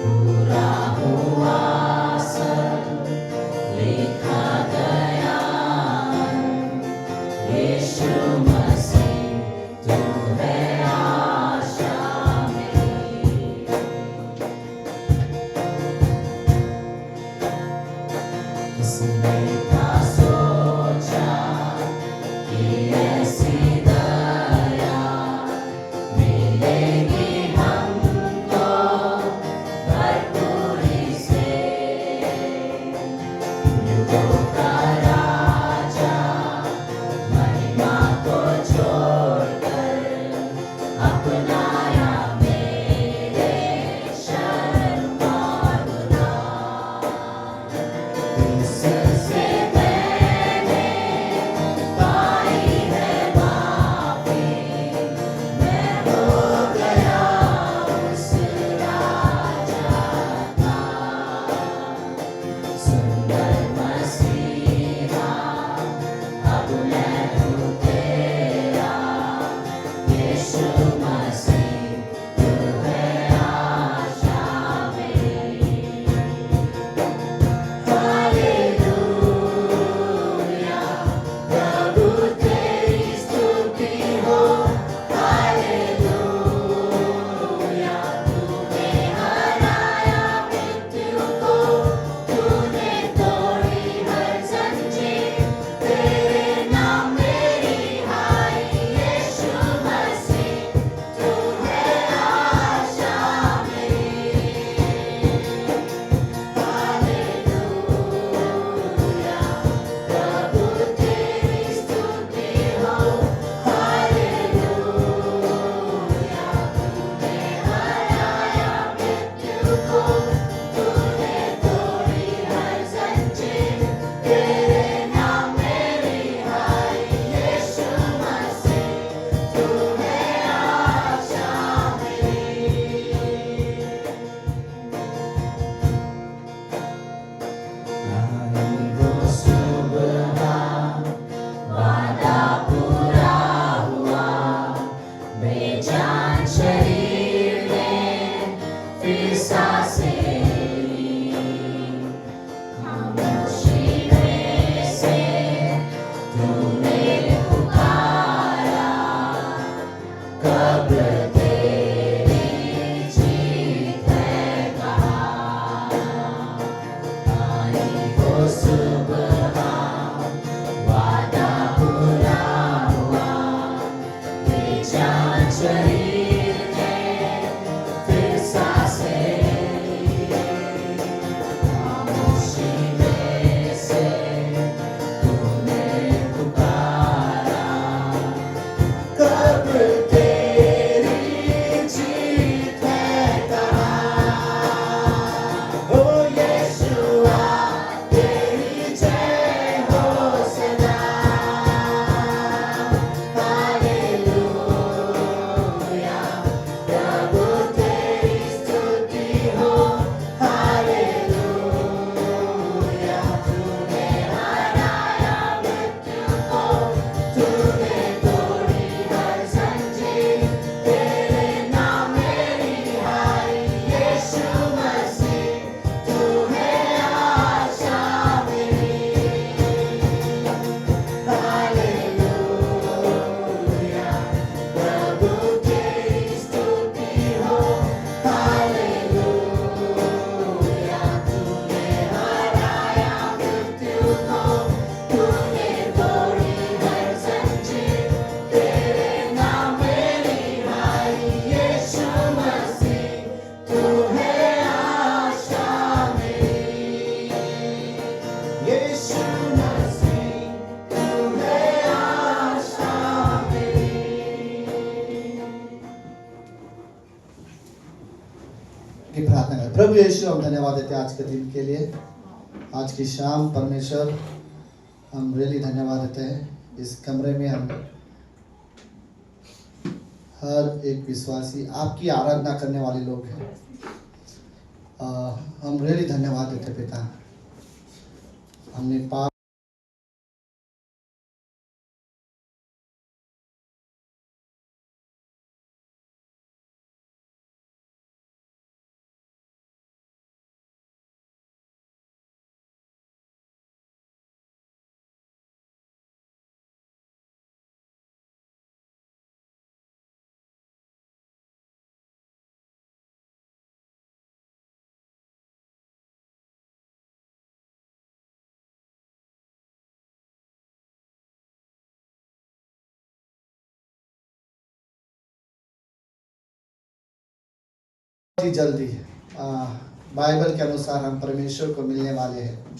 पूरा हुआ सब लिखा गया यीशु मसीह तू है आशा मेरी किसने था सोचा कि ऐसी दया मिलेगी हमको भरपूरी से युगों का राजा महिमा को छोड़कर अपनाया मेरे शर्म और गुनाह इससे मैंने पाई है माफी मैं हो गया उस राजा का सुंदर मसीहा अब मैं हूँ तेरा यीशु मसीह तू है आशा मेरी हालेलूया प्रभु तेरी स्तुति हो हालेलूया तूने हराया मृत्यु को तूने तोड़ी हर जंजीर तेरे नाम मेरी हाय यीशु मसीह तू है आशा मेरी हालेलूया प्रभु तेरी स्तुति हो हालेलूया तूने हराया मृत्यु को तूने तोड़ी हर जंजीर तेरे नाम मेरी हाय यीशु मसीह तू है आशा मेरी आई वो सुबह वादा पूरा हुआ बेजान शरीर में फिर सांसें ली खामोशी में से तूने पुकारा कब्र तेरी जीत है कहा आई वो सुबह वादा पूरा हुआ बेजान शरीर में फिर सांसें ली खामोशी में से तूने पुकारा कब्र तेरी जीत है कहा ओ यीशुआ तेरी जय हो सदा हालेलूया प्रभु तेरी स्तुति हो हालेलूया तूने हराया मृत्यु को तूने तोड़ी हर जंजीर तेरे नाम मेरी हाय यीशु मसीह तू है आशा मेरी हालेलूया प्रभु तेरी स्तुति हो हालेलूया तूने हराया मृत्यु को तूने तोड़ी हर जंजीर तेरे नाम मेरी हाय यीशु मसीह तू है आशा मेरी यीशु मसीह तू है आशा मेरी की प्रार्थना करें। प्रभु यीशु हम धन्यवाद देते हैं आज के दिन के लिए आज की शाम परमेश्वर हम रियली धन्यवाद देते हैं इस कमरे में हम हर एक विश्वासी आपकी आराधना करने वाले लोग हैं हम रियली धन्यवाद देते पिता हमने पाप जल्दी बाइबल के अनुसार हम परमेश्वर को मिलने वाले हैं।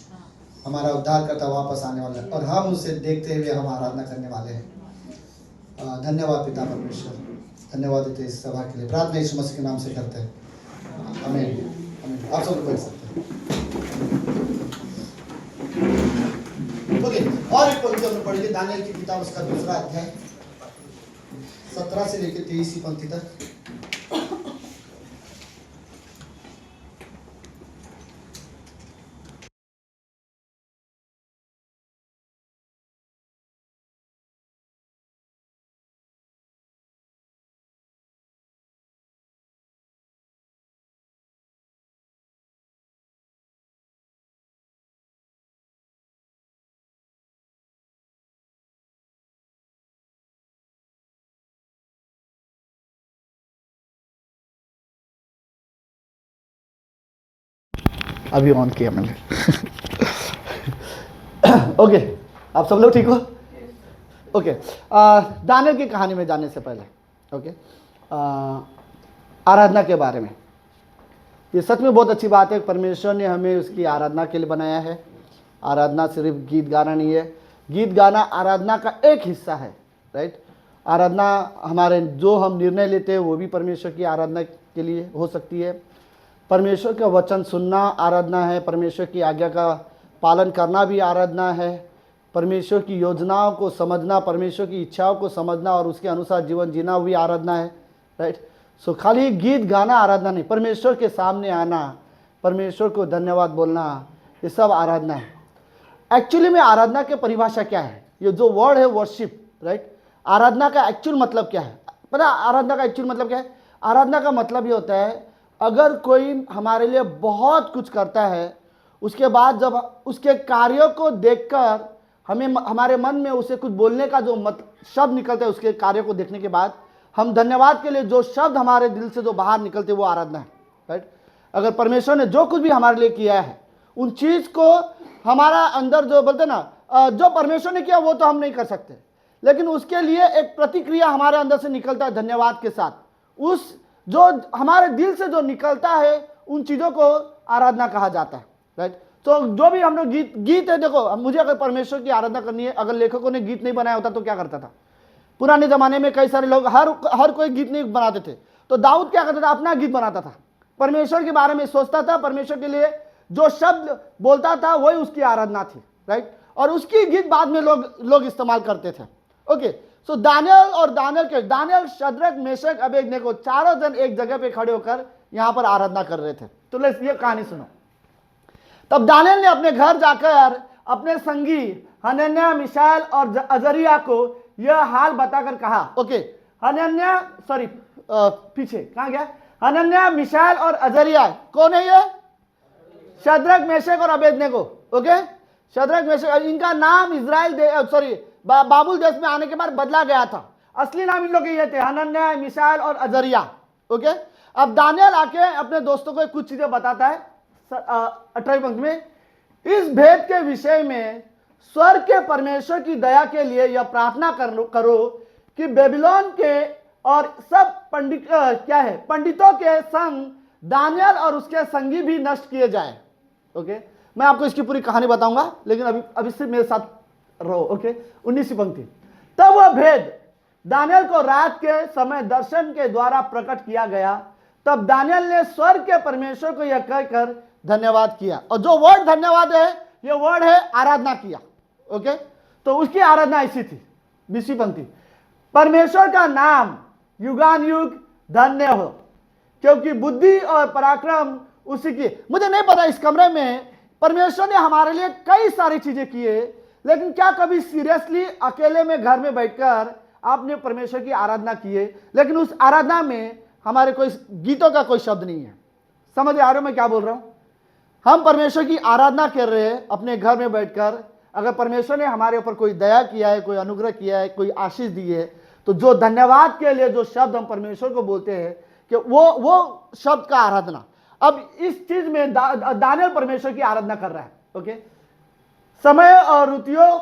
हमारा उद्धारकर्ता वापस आने वाला है और हम उसे देखते हुए हम आराधना करने वाले हैं। धन्यवाद पिता परमेश्वर, धन्यवाद देते इस सभा के लिए। प्रार्थना यीशु मसीह के नाम से करते हैं, आमीन। आप सब लोग बैठ सकते हैं। ओके, और एक पंक्ति हम लोग पढ़ेंगे, दानिएल की किताब उसका दूसरा अध्याय 17 से लेकर 23 पंक्ति तक। अभी ऑन किया मैंने। ओके, आप सब लोग ठीक हो? ओके, दानिएल की कहानी में जाने से पहले ओके, आराधना के बारे में, ये सच में बहुत अच्छी बात है। परमेश्वर ने हमें उसकी आराधना के लिए बनाया है। आराधना सिर्फ गीत गाना नहीं है, गीत गाना आराधना का एक हिस्सा है, राइट। आराधना हमारे जो हम निर्णय लेते हैं वो भी परमेश्वर की आराधना के लिए हो सकती है। परमेश्वर का वचन सुनना आराधना है। परमेश्वर की आज्ञा का पालन करना भी आराधना है। परमेश्वर की योजनाओं को समझना, परमेश्वर की इच्छाओं को समझना और उसके अनुसार जीवन जीना भी आराधना है, राइट। सो खाली गीत गाना आराधना नहीं, परमेश्वर के सामने आना, परमेश्वर को धन्यवाद बोलना, ये सब आराधना है। एक्चुअली में आराधना की परिभाषा क्या है? ये जो वर्ड है वर्शिप, राइट। आराधना का एक्चुअल मतलब क्या है? पता आराधना का एक्चुअल मतलब क्या है? आराधना का मतलब ये होता है, अगर कोई हमारे लिए बहुत कुछ करता है, उसके बाद जब उसके कार्यों को देखकर हमें हमारे मन में उसे कुछ बोलने का जो शब्द निकलता है, उसके कार्यों को देखने के बाद हम धन्यवाद के लिए जो शब्द हमारे दिल से जो बाहर निकलते वो आराधना है, राइट। अगर परमेश्वर ने जो कुछ भी हमारे लिए किया है, उन चीज़ को हमारा अंदर जो बोलते ना, जो परमेश्वर ने किया वो तो हम नहीं कर सकते, लेकिन उसके लिए एक प्रतिक्रिया हमारे अंदर से निकलता है धन्यवाद के साथ। उस जो हमारे दिल से जो निकलता है उन चीज़ों को आराधना कहा जाता है, राइट। तो जो भी हम लोग गीत है, देखो मुझे अगर परमेश्वर की आराधना करनी है, अगर लेखकों ने गीत नहीं बनाया होता तो क्या करता था? पुराने ज़माने में कई सारे लोग हर कोई गीत नहीं बनाते थे, तो दाऊद क्या करता था? अपना गीत बनाता था, परमेश्वर के बारे में सोचता था, परमेश्वर के लिए जो शब्द बोलता था वही उसकी आराधना थी, राइट। और उसकी गीत बाद में लोग इस्तेमाल करते थे। ओके, सो दानिएल, शद्रक, मेशक, अबेदनेगो चारों जन एक जगह पे खड़े होकर यहाँ पर आराधना कर रहे थे। तो ये कहानी सुनो। तब दानिएल ने अपने घर जाकर अपने संगी हनन्याह, मिशाएल और अजरिया को यह हाल बताकर कहा। ओके, पीछे कहाँ गया? हनन्याह, मिशाएल और अजरिया कौन है? ये शद्रक, मेशक और अबेदनेगो। ओके, शद्रक, मेशक, इनका नाम इजराइल बाबुल देश में आने के बाद बदला गया था। असली नाम इन लोग के ये थे, हनन्याह, मिशाएल और अजरिया। ओके, अब दानिएल आके अपने दोस्तों को कुछ चीजें बताता है 18 पंक्ति में। इस भेद के विषय में स्वर्ग के परमेश्वर की दया के लिए यह प्रार्थना करो कि बेबीलोन के और सब पंडितों के संग दानिएल और उसके संगी भी नष्ट किए जाए। ओके, मैं आपको इसकी पूरी कहानी बताऊंगा, लेकिन अभी सिर्फ मेरे साथ रहो। ओके, 19 पंक्ति। तब वह भेद दानिएल को रात के समय दर्शन के द्वारा प्रकट किया गया। तब दानिएल ने स्वर्ग के परमेश्वर को यह कहकर धन्यवाद किया। और जो वर्ड धन्यवाद है, यह वर्ड है आराधना किया। ओके, तो उसकी आराधना ऐसी थी। 20 पंक्ति। परमेश्वर का नाम युगान युग धन्य हो, क्योंकि बुद्धि और पराक्रम उसी की। मुझे नहीं पता इस कमरे में परमेश्वर ने हमारे लिए कई सारी चीजें की है, लेकिन क्या कभी सीरियसली अकेले में घर में बैठकर आपने परमेश्वर की आराधना की है? लेकिन उस आराधना में हमारे कोई गीतों का कोई शब्द नहीं है। समझ आ रहे हो मैं क्या बोल रहा हूं? हम परमेश्वर की आराधना कर रहे हैं अपने घर में बैठकर। अगर परमेश्वर ने हमारे ऊपर कोई दया किया है, कोई अनुग्रह किया है, कोई आशीष दी है, तो जो धन्यवाद के लिए जो शब्द हम परमेश्वर को बोलते हैं कि वो शब्द का आराधना। अब इस चीज में दानिएल परमेश्वर की आराधना कर रहा है। ओके, समय और ऋतुओं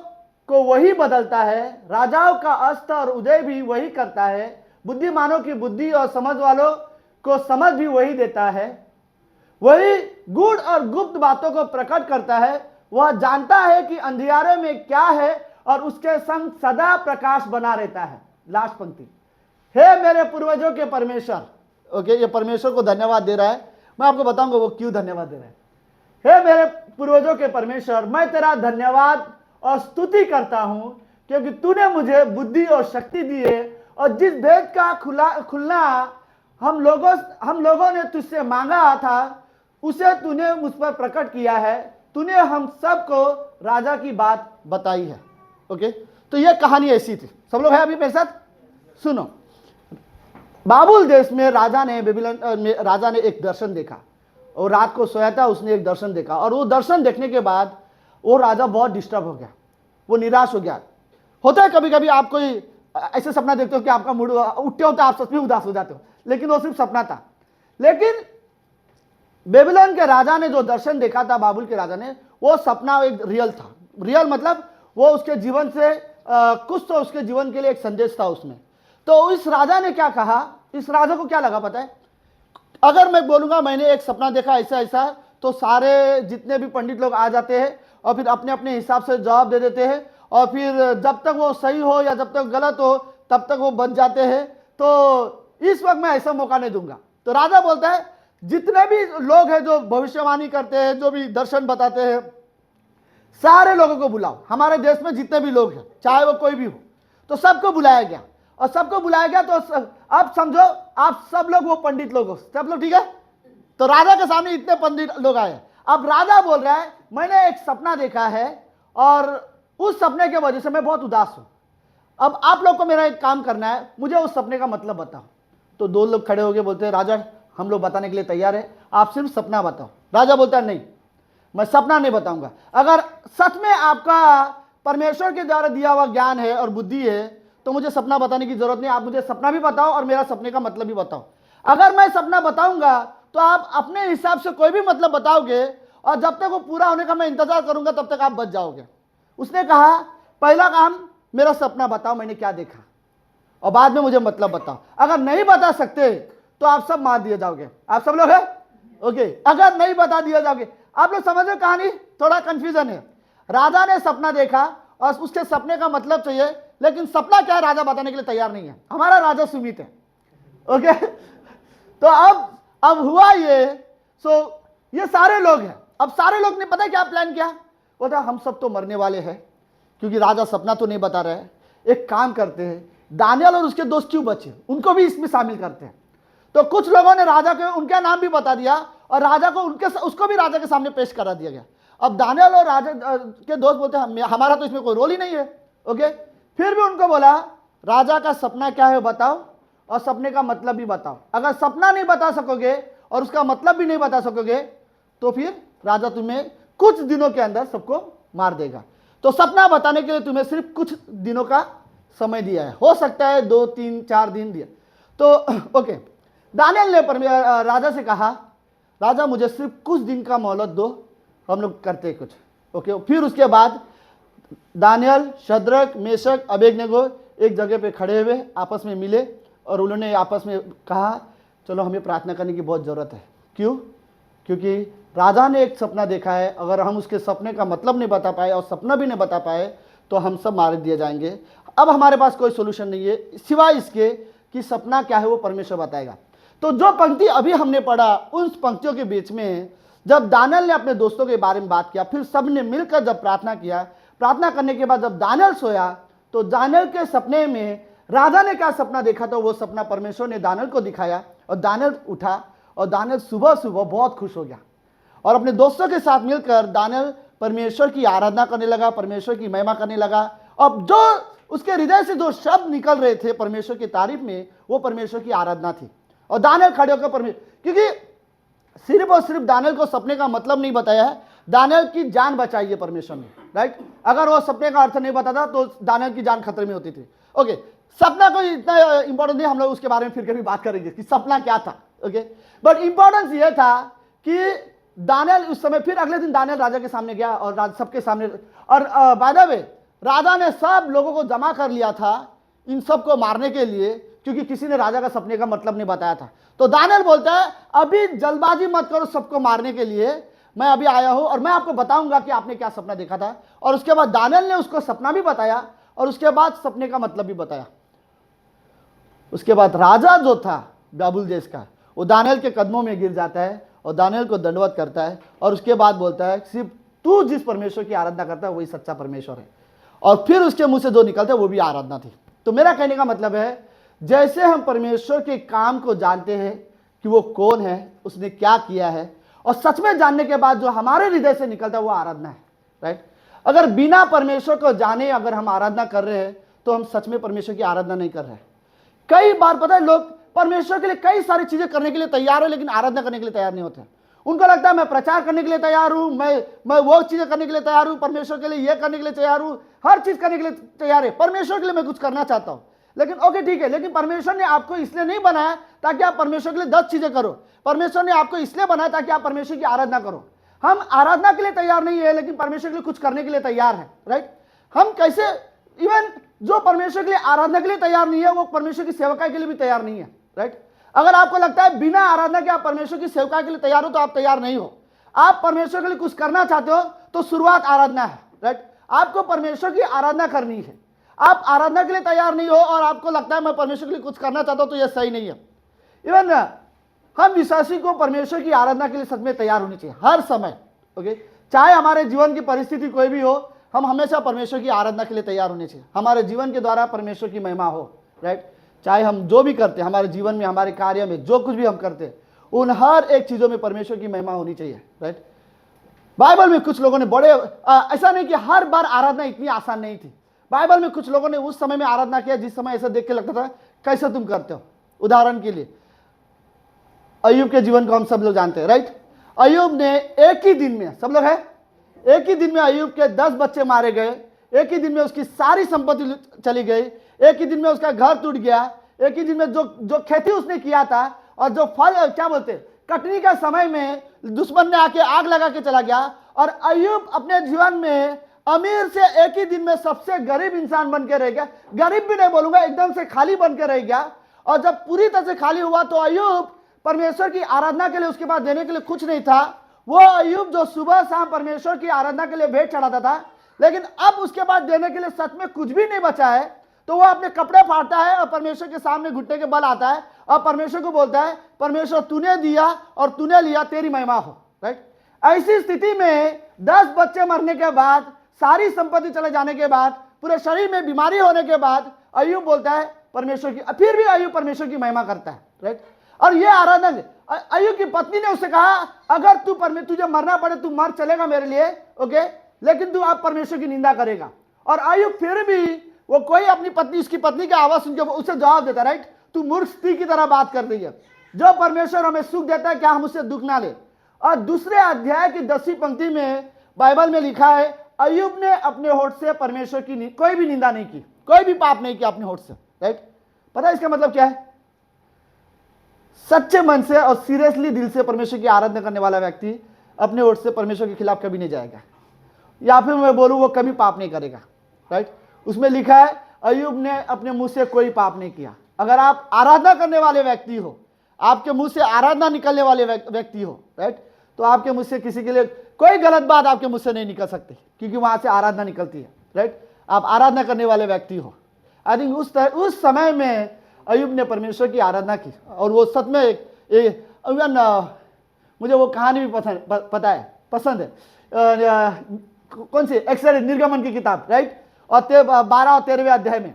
को वही बदलता है, राजाओं का अस्त और उदय भी वही करता है, बुद्धिमानों की बुद्धि और समझ वालों को समझ भी वही देता है, वही गूढ़ और गुप्त बातों को प्रकट करता है। वह जानता है कि अंधियारे में क्या है और उसके संग सदा प्रकाश बना रहता है। लास्ट पंक्ति, हे मेरे पूर्वजों के परमेश्वर। ओके, ये परमेश्वर को धन्यवाद दे रहा है। मैं आपको बताऊंगा वो क्यों धन्यवाद दे रहा है। हे मेरे पूर्वजों के परमेश्वर, मैं तेरा धन्यवाद और स्तुति करता हूं क्योंकि तूने मुझे बुद्धि और शक्ति दी है, और जिस भेद का खुलना हम लोगों ने तुझसे मांगा था उसे तूने मुझ पर प्रकट किया है। तूने हम सबको राजा की बात बताई है। ओके, तो यह कहानी ऐसी थी। सब लोग हैं अभी मेरे साथ? सुनो, बाबुल देश में राजा ने एक दर्शन देखा, और रात को सोया था, उसने एक दर्शन देखा, और वो दर्शन देखने के बाद वो राजा बहुत डिस्टर्ब हो गया, वो निराश हो गया। होता है कभी कभी आप कोई ऐसे सपना देखते हो कि आपका मूड उठते हो तो आप सच में उदास हो जाते हो, लेकिन वो सिर्फ सपना था। लेकिन बेबीलोन के राजा ने जो दर्शन देखा था, बाबुल के राजा ने, वो सपना एक रियल था। रियल मतलब वो उसके जीवन से कुछ तो उसके जीवन के लिए एक संदेश था उसमें। तो इस राजा ने क्या कहा, इस राजा को क्या लगा पता है, अगर मैं बोलूंगा मैंने एक सपना देखा ऐसा ऐसा, तो सारे जितने भी पंडित लोग आ जाते हैं और फिर अपने अपने हिसाब से जवाब दे देते हैं, और फिर जब तक वो सही हो या जब तक गलत हो तब तक वो बच जाते हैं। तो इस वक्त मैं ऐसा मौका नहीं दूंगा। तो राजा बोलता है जितने भी लोग हैं जो भविष्यवाणी करते हैं, जो भी दर्शन बताते हैं, सारे लोगों को बुलाओ। हमारे देश में जितने भी लोग हैं, चाहे वो कोई भी हो, तो सबको बुलाया गया। और सबको बुलाया गया तो अब समझो आप सब लोग वो पंडित लोग हो, सब लोग, ठीक है। तो राजा के सामने इतने पंडित लोग आए। अब राजा बोल रहा है मैंने एक सपना देखा है और उस सपने के वजह से मैं बहुत उदास हूं। अब आप लोग को मेरा एक काम करना है, मुझे उस सपने का मतलब बताओ। तो दो लोग खड़े होकर बोलते हैं राजा हम लोग बताने के लिए तैयार है, आप सिर्फ सपना बताओ। राजा बोलता है नहीं, मैं सपना नहीं बताऊंगा। अगर सच में आपका परमेश्वर के द्वारा दिया हुआ ज्ञान है और बुद्धि है तो मुझे सपना बताने की जरूरत नहीं, आप मुझे सपना भी बताओ और मेरा सपने का मतलब भी बताओ। अगर मैं सपना बताऊंगा तो आप अपने हिसाब से कोई भी मतलब बताओगे, और जब तक वो पूरा होने का मैं इंतजार करूंगा तब तक आप बच जाओगे। उसने कहा पहला काम मेरा सपना बताओ, मैंने क्या देखा, और बाद में मुझे मतलब बताओ। अगर नहीं बता सकते तो आप सब मार दिए जाओगे। आप सब लोग हैं ओके? अगर नहीं बता दिए जाओगे, आप लोग समझ रहे हो कहानी? थोड़ा कंफ्यूजन है। राजा ने सपना देखा और उसके सपने का मतलब चाहिए, लेकिन सपना क्या है राजा बताने के लिए तैयार नहीं है। हमारा राजा सुमित है, ओके? तो अब हुआ ये, ये सारे लोग हैं। अब सारे लोग ने पता है क्या प्लान किया? बोलता हम सब तो मरने वाले हैं, क्योंकि राजा सपना तो नहीं बता रहे हैं। एक काम करते हैं, दानियल और उसके दोस्त क्यों बचे, उनको भी इसमें शामिल करते हैं। तो कुछ लोगों ने राजा को उनका नाम भी बता दिया और राजा को उसको भी राजा के सामने पेश करा दिया गया। अब दानियल और राजा के दोस्त बोलते हैं हमारा तो इसमें कोई रोल ही नहीं है, ओके? फिर भी उनको बोला राजा का सपना क्या है बताओ और सपने का मतलब भी बताओ। अगर सपना नहीं बता सकोगे और उसका मतलब भी नहीं बता सकोगे तो फिर राजा तुम्हें कुछ दिनों के अंदर सबको मार देगा। तो सपना बताने के लिए तुम्हें सिर्फ कुछ दिनों का समय दिया है, हो सकता है 2, 3, 4 दिन दिया। तो ओके, दानियल ने राजा से कहा राजा मुझे सिर्फ कुछ दिन का मोहलत दो, हम लोग करते कुछ, ओके? फिर उसके बाद दानियल, शद्रक, मेशक, अबेदनगो एक जगह पे खड़े हुए आपस में मिले और उन्होंने आपस में कहा चलो हमें प्रार्थना करने की बहुत ज़रूरत है। क्यों? क्योंकि राजा ने एक सपना देखा है, अगर हम उसके सपने का मतलब नहीं बता पाए और सपना भी नहीं बता पाए तो हम सब मार दिए जाएंगे। अब हमारे पास कोई सोल्यूशन नहीं है सिवाय इसके कि सपना क्या है वो परमेश्वर बताएगा। तो जो पंक्ति अभी हमने पढ़ा, उन पंक्तियों के बीच में जब दानियल ने अपने दोस्तों के बारे में बात किया, फिर सब ने मिलकर जब प्रार्थना किया, प्रार्थना करने के बाद जब दानियल सोया तो दानियल के सपने में राजा ने क्या सपना देखा तो वो सपना परमेश्वर ने दानियल को दिखाया और दानियल उठा और दानियल सुबह सुबह बहुत खुश हो गया और अपने दोस्तों के साथ मिलकर दानियल परमेश्वर की आराधना करने लगा, परमेश्वर की महिमा करने लगा। अब जो उसके हृदय से जो शब्द निकल रहे थे परमेश्वर की तारीफ में, वो परमेश्वर की आराधना थी। और दानियल खड़े होकर परमेश्वर, क्योंकि सिर्फ और सिर्फ दानियल को सपने का मतलब नहीं बताया है, दानियल की जान बचाई है परमेश्वर ने, राइट? अगर वो सपने का अर्थ नहीं बताता तो दानियल की जान खतरे में होती थी। ओके, सपना कोई इतना इंपॉर्टेंट नहीं, हम लोग उसके बारे में फिर कभी बात करेंगे कि सपना क्या था, ओके? बट इंपॉर्टेंस ये था कि दानियल उस समय, फिर अगले दिन दानियल राजा के सामने गया और सबके सामने, और बाय द वे राजा ने सब लोगों को जमा कर लिया था इन सब को मारने के लिए, क्योंकि किसी ने राजा का सपने का मतलब नहीं बताया था। तो दानियल बोलता है अभी जल्दबाजी मत करो सबको मारने के लिए, मैं अभी आया हूं और मैं आपको बताऊंगा कि आपने क्या सपना देखा था। और उसके बाद दानियल ने उसको सपना भी बताया और उसके बाद सपने का मतलब भी बताया। उसके बाद राजा जो था बाबुल देश का, वो दानियल के कदमों में गिर जाता है और दानियल को दंडवत करता है और उसके बाद बोलता है सिर्फ तू जिस परमेश्वर की आराधना करता है वही सच्चा परमेश्वर है। और फिर उसके मुंह से जो निकलता है वो भी आराधना थी। तो मेरा कहने का मतलब है जैसे हम परमेश्वर के काम को जानते हैं कि वो कौन है, उसने क्या किया है, और सच में जानने के बाद जो हमारे हृदय से निकलता है वो आराधना है, राइट। अगर बिना परमेश्वर को जाने अगर हम आराधना कर रहे हैं तो हम सच में परमेश्वर की आराधना नहीं कर रहे हैं। कई बार पता है लोग परमेश्वर के लिए कई सारी चीजें करने के लिए तैयार है लेकिन आराधना करने के लिए तैयार नहीं होते। उनको लगता है मैं प्रचार करने के लिए तैयार हूं, मैं वो चीजें करने के लिए तैयार हूं, परमेश्वर के लिए ये करने के लिए तैयार हूं, हर चीज करने के लिए तैयार है, परमेश्वर के लिए मैं कुछ करना चाहता हूं। लेकिन ओके ठीक है, लेकिन परमेश्वर ने आपको इसलिए नहीं बनाया ताकि आप परमेश्वर के लिए 10 चीजें करो। परमेश्वर ने आपको इसलिए बनाया ताकि आप परमेश्वर की आराधना करो। हम आराधना के लिए तैयार नहीं है लेकिन परमेश्वर के लिए कुछ करने के लिए तैयार है, राइट। हम कैसे, इवन जो परमेश्वर के लिए आराधना के लिए तैयार नहीं है वो परमेश्वर की सेवकाई के लिए भी तैयार नहीं है, राइट। अगर आपको लगता है बिना आराधना के आप परमेश्वर की सेवकाई के लिए तैयार हो तो आप तैयार नहीं हो। आप परमेश्वर के लिए कुछ करना चाहते हो तो शुरुआत आराधना है, राइट। आपको परमेश्वर की आराधना करनी है। आप आराधना के लिए तैयार नहीं हो और आपको लगता है मैं परमेश्वर के लिए कुछ करना चाहता हूं तो यह सही नहीं है। इवन हम विश्वासी को परमेश्वर की आराधना के लिए सच में तैयार होनी चाहिए हर समय, ओके। चाहे हमारे जीवन की परिस्थिति कोई भी हो, हम हमेशा परमेश्वर की आराधना के लिए तैयार होने चाहिए। हमारे जीवन के द्वारा परमेश्वर की महिमा हो, राइट। चाहे हम जो भी करते हैं हमारे जीवन में, हमारे कार्य में, जो कुछ भी हम करते हैं उन हर एक चीजों में परमेश्वर की महिमा होनी चाहिए, राइट। बाइबल में कुछ लोगों ने बड़े ऐसा नहीं कि हर बार आराधना इतनी आसान नहीं थी। बाइबल में कुछ लोगों ने उस समय में आराधना किया जिस समय ऐसा देख के लगता था कैसे तुम करते हो। उदाहरण के लिए अय्यूब के जीवन को हम सब लोग जानते हैं, राइट। अय्यूब ने एक ही दिन में, सब लोग है, एक ही दिन में अय्यूब के 10 बच्चे मारे गए, एक ही दिन में उसकी सारी संपत्ति चली गई, एक ही दिन में उसका घर टूट गया, एक ही दिन में जो खेती उसने किया था और जो फल क्या बोलते कटनी का समय में दुश्मन ने आके आग लगा के चला गया। और अय्यूब अपने जीवन में अमीर से एक ही दिन में सबसे गरीब इंसान बन के रह गया। गरीब भी नहीं बोलूंगा, एकदम से खाली बन के रह गया। और जब पूरी तरह से खाली हुआ तो अय्यूब परमेश्वर की आराधना के लिए उसके पास देने के लिए कुछ नहीं था। वो अय्यूब जो सुबह शाम परमेश्वर की आराधना के लिए भेंट चढ़ाता था, लेकिन अब उसके बाद देने के लिए सच में कुछ भी नहीं बचा है। तो वो अपने कपड़े फाड़ता है और परमेश्वर के सामने घुटने के बल आता है और परमेश्वर को बोलता है परमेश्वर तूने दिया और तूने लिया, तेरी महिमा हो, राइट। ऐसी स्थिति में 10 बच्चे मरने के बाद, सारी संपत्ति चले जाने के बाद, पूरे शरीर में बीमारी होने के बाद अय्यूब बोलता है परमेश्वर की, फिर भी अय्यूब परमेश्वर की महिमा करता है, राइट। और ये आराधना, अय्यूब की पत्नी ने उससे कहा अगर तुझे मरना पड़े तू मर चलेगा मेरे लिए, ओके, लेकिन तू अब परमेश्वर की निंदा करेगा। और अय्यूब फिर भी वो कोई अपनी पत्नी, उसकी पत्नी की आवाज सुन के उसे जवाब देता, राइट। तू मूर्ख स्त्री की तरह बात कर रही है, जो परमेश्वर हमें सुख देता है क्या हम उससे दुख ना ले। और दूसरे अध्याय की 10वीं पंक्ति में बाइबल में लिखा है अय्यूब ने अपने होठ से परमेश्वर की कोई भी निंदा नहीं की, कोई भी पाप नहीं किया अपने होठ से, राइट। पता है इसका मतलब क्या है? सच्चे मन से और सीरियसली दिल से परमेश्वर की आराधना करने वाला व्यक्ति अपने होठ से परमेश्वर के खिलाफ कभी नहीं जाएगा, या फिर मैं बोलूं वो कभी पाप नहीं करेगा, राइट। उसमें लिखा है अय्यूब ने अपने मुंह से कोई पाप नहीं किया। अगर आप आराधना करने वाले व्यक्ति हो, आपके मुंह से आराधना निकलने वाले व्यक्ति हो, राइट, तो आपके मुंह से किसी के लिए कोई गलत बात आपके मुंह से नहीं निकल सकती, क्योंकि वहां से आराधना निकलती है, राइट। आप आराधना करने वाले व्यक्ति हो। आई थिंक उस समय में अय्यूब ने परमेश्वर की आराधना की और वो सच में मुझे वो कहानी भी पसंद है। कौन सी? एक्सोडस, निर्गमन की किताब, राइट। और 12 और 13वें अध्याय में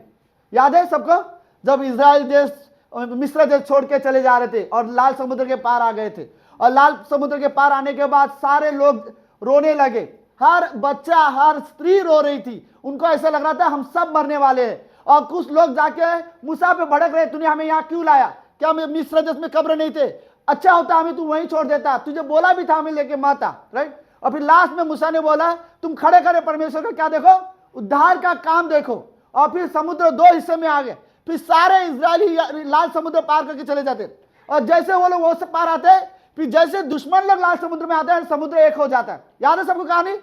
याद है सबको, जब इजराइल देश मिस्र देश छोड़ के चले जा रहे थे और लाल समुद्र के पार आ गए थे, और लाल समुद्र के पार आने के बाद सारे लोग रोने लगे, हर बच्चा हर स्त्री रो रही थी, उनको ऐसा लग रहा था हम सब मरने वाले हैं। और कुछ लोग जाके मूसा पे भड़क रहे, तूने हमें यहाँ क्यों लाया, क्या हमें मिस्र देश में कब्र नहीं थे, अच्छा होता हमें तू वहीं छोड़ देता, तुझे बोला भी था हमें लेके मत आ, राइट। और फिर लास्ट में मूसा ने बोला तुम खड़े खड़े परमेश्वर का क्या देखो, उद्धार का काम देखो। और फिर समुद्र 2 हिस्से में आ गए, फिर सारे इजरायली लाल समुद्र पार करके चले जाते, और जैसे वो लोग वो से पार आते, फिर जैसे दुश्मन लोग लाल समुद्र में आते हैं समुद्र एक हो जाता है। याद है सबको कहानी?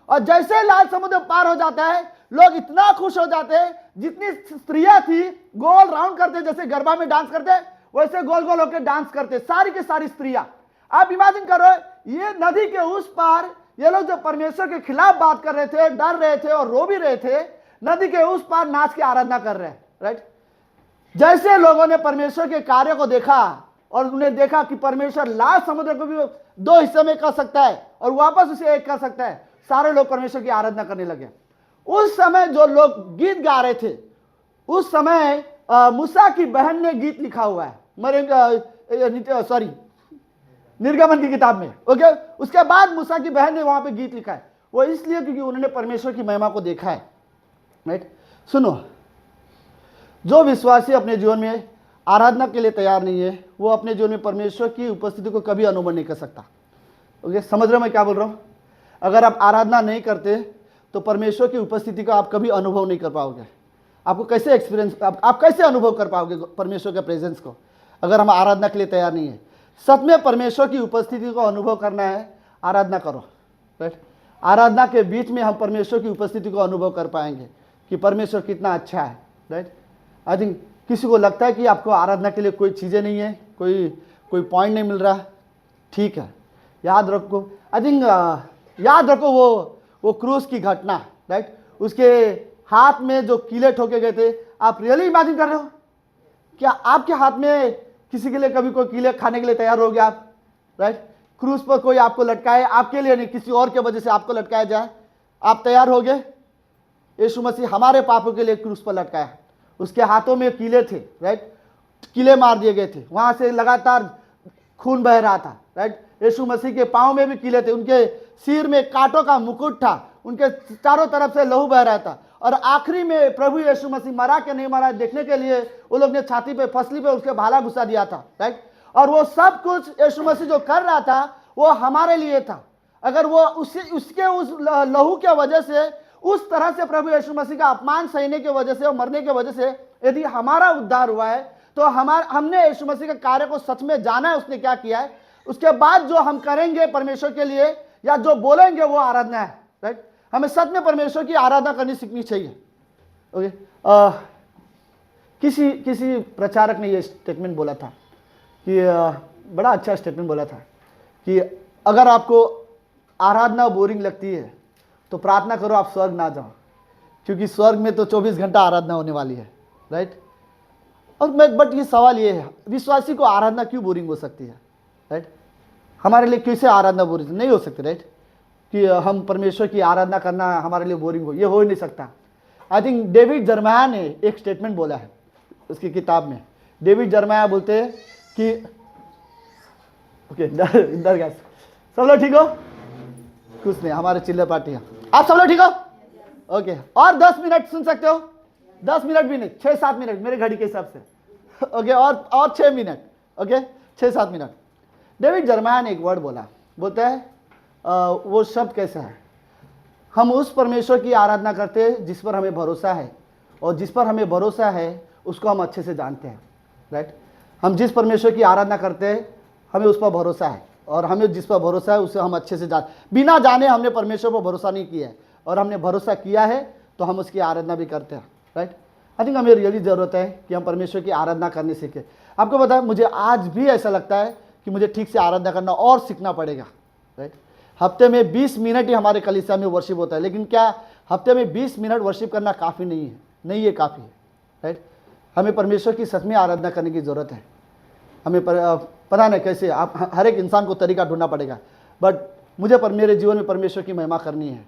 और जैसे लाल समुद्र पार हो जाता है लोग इतना खुश हो जाते, जितनी स्त्रियां थी गोल राउंड करते, जैसे गरबा में डांस करते वैसे गोल गोल होकर डांस करते, सारी की सारी स्त्रियां। आप इमेजिन करो, ये नदी के उस पार ये लोग जो परमेश्वर के खिलाफ बात कर रहे थे, डर रहे थे और रो भी रहे थे, नदी के उस पार नाच के आराधना कर रहे हैं, राइट। जैसे लोगों ने परमेश्वर के कार्य को देखा और उन्हें देखा कि परमेश्वर लाल समुद्र को भी 2 हिस्से में कर सकता है और वापस उसे एक कर सकता है, सारे लोग परमेश्वर की आराधना करने लगे। उस समय जो लोग गीत गा रहे थे, उस समय मूसा की बहन ने गीत लिखा हुआ है निर्गमन की किताब में, ओके। उसके बाद मूसा की बहन ने वहां पे गीत लिखा है, वो इसलिए क्योंकि उन्होंने परमेश्वर की महिमा को देखा है, राइट। सुनो, जो विश्वासी अपने जीवन में आराधना के लिए तैयार नहीं है, वो अपने जीवन में परमेश्वर की उपस्थिति को कभी अनुभव नहीं कर सकता, ओके। समझ रहे हो मैं क्या बोल रहा हूँ? अगर आप आराधना नहीं करते तो परमेश्वर की उपस्थिति का आप कभी अनुभव नहीं कर पाओगे। आपको कैसे एक्सपीरियंस, आप कैसे अनुभव कर पाओगे परमेश्वर के प्रेजेंस को, अगर हम आराधना के लिए तैयार नहीं है? सच में परमेश्वर की उपस्थिति को अनुभव करना है, आराधना करो, राइट। आराधना के बीच में हम परमेश्वर की उपस्थिति को अनुभव कर पाएंगे कि परमेश्वर कितना अच्छा है, राइट। आई थिंक किसी को लगता है कि आपको आराधना के लिए कोई चीज़ें नहीं है, कोई पॉइंट नहीं मिल रहा, ठीक है, याद रखो। आई थिंक याद रखो वो क्रूस की घटना, राइट। उसके हाथ में जो कीले ठोके गए थे, आप रियली इमेजिन कर रहे हो? क्या आपके हाथ में किसी के लिए कभी कोई कीले खाने के लिए तैयार हो गया आप, राइट? क्रूस पर कोई आपको लटकाए, आपके लिए नहीं, किसी और के वजह से आपको लटकाया जाए, आप तैयार हो गए? यीशु मसीह हमारे पापों के लिए क्रूस पर लटकाया, उसके हाथों में कीले थे, राइट। कीले मार दिए गए थे, वहां से लगातार खून बह रहा था, राइट। यीशु मसीह के पाँव में भी कीले थे, उनके सिर में कांटों का मुकुट था, उनके चारों तरफ से लहू बह रहा था, और आखिरी में प्रभु यीशु मसीह मरा कि नहीं मरा देखने के लिए वो लोग ने छाती पे, फसली पे उसके भाला घुसा दिया था, राइट। और वो सब कुछ यीशु मसीह जो कर रहा था वो हमारे लिए था। अगर वो उसके उस लहू के वजह से, उस तरह से प्रभु यीशु मसीह का अपमान सहने के वजह से और मरने के वजह से यदि हमारा उद्धार हुआ है, तो हमने यीशु मसीह के कार्य को सच में जाना है, उसने क्या किया है। उसके बाद जो हम करेंगे परमेश्वर के लिए या जो बोलेंगे वो आराधना है, राइट। हमें सच में परमेश्वर की आराधना करनी सीखनी चाहिए, ओके। किसी प्रचारक ने ये स्टेटमेंट बोला था कि बड़ा अच्छा स्टेटमेंट बोला था कि अगर आपको आराधना बोरिंग लगती है तो प्रार्थना करो आप स्वर्ग ना जाओ, क्योंकि स्वर्ग में तो 24 घंटा आराधना होने वाली है, राइट। और बट ये सवाल ये है, विश्वासी को आराधना क्यों बोरिंग हो सकती है, राइट। हमारे लिए कैसे आराधना बोरिंग नहीं हो सकती, राइट, कि हम परमेश्वर की आराधना करना हमारे लिए बोरिंग हो, ये हो ही नहीं सकता। आई थिंक डेविड जर्माया ने एक स्टेटमेंट बोला है उसकी किताब में। डेविड जर्माया बोलते हैं कि ओके डर गया सब लोग, ठीक हो? कुछ नहीं, हमारे चिल्ले पार्टी है, आप सब लोग ठीक हो? ओके, और 10 मिनट सुन सकते हो? 10 मिनट भी नहीं, 6-7 मिनट मेरे घड़ी के हिसाब से, ओके। और 6 minute, okay, 6-7 minute. David Jeremiah ने एक वर्ड बोला, बोलता है वो शब्द कैसा है, हम उस परमेश्वर की आराधना करते हैं जिस पर हमें भरोसा है, और जिस पर हमें भरोसा है उसको हम अच्छे से जानते हैं, राइट। हम जिस परमेश्वर की आराधना करते हैं हमें उस पर भरोसा है, और हमें जिस पर भरोसा है उसे हम अच्छे से बिना जाने हमने परमेश्वर पर भरोसा नहीं किया है, और हमने भरोसा किया है तो हम उसकी आराधना भी करते हैं, राइट। आई थिंक हमें रियली ज़रूरत है कि हम परमेश्वर की आराधना करने सीखें। आपको पता है, मुझे आज भी ऐसा लगता है कि मुझे ठीक से आराधना करना और सीखना पड़ेगा, राइट। हफ्ते में 20 मिनट ही हमारे कलीसिया में वर्शिप होता है, लेकिन क्या हफ्ते में 20 मिनट वर्शिप करना काफ़ी नहीं है? नहीं, ये काफ़ी है, राइट। हमें परमेश्वर की सच में आराधना करने की ज़रूरत है। हमें पता नहीं कैसे, आप हर एक इंसान को तरीका ढूंढना पड़ेगा, बट मुझे मेरे जीवन में परमेश्वर की महिमा करनी है,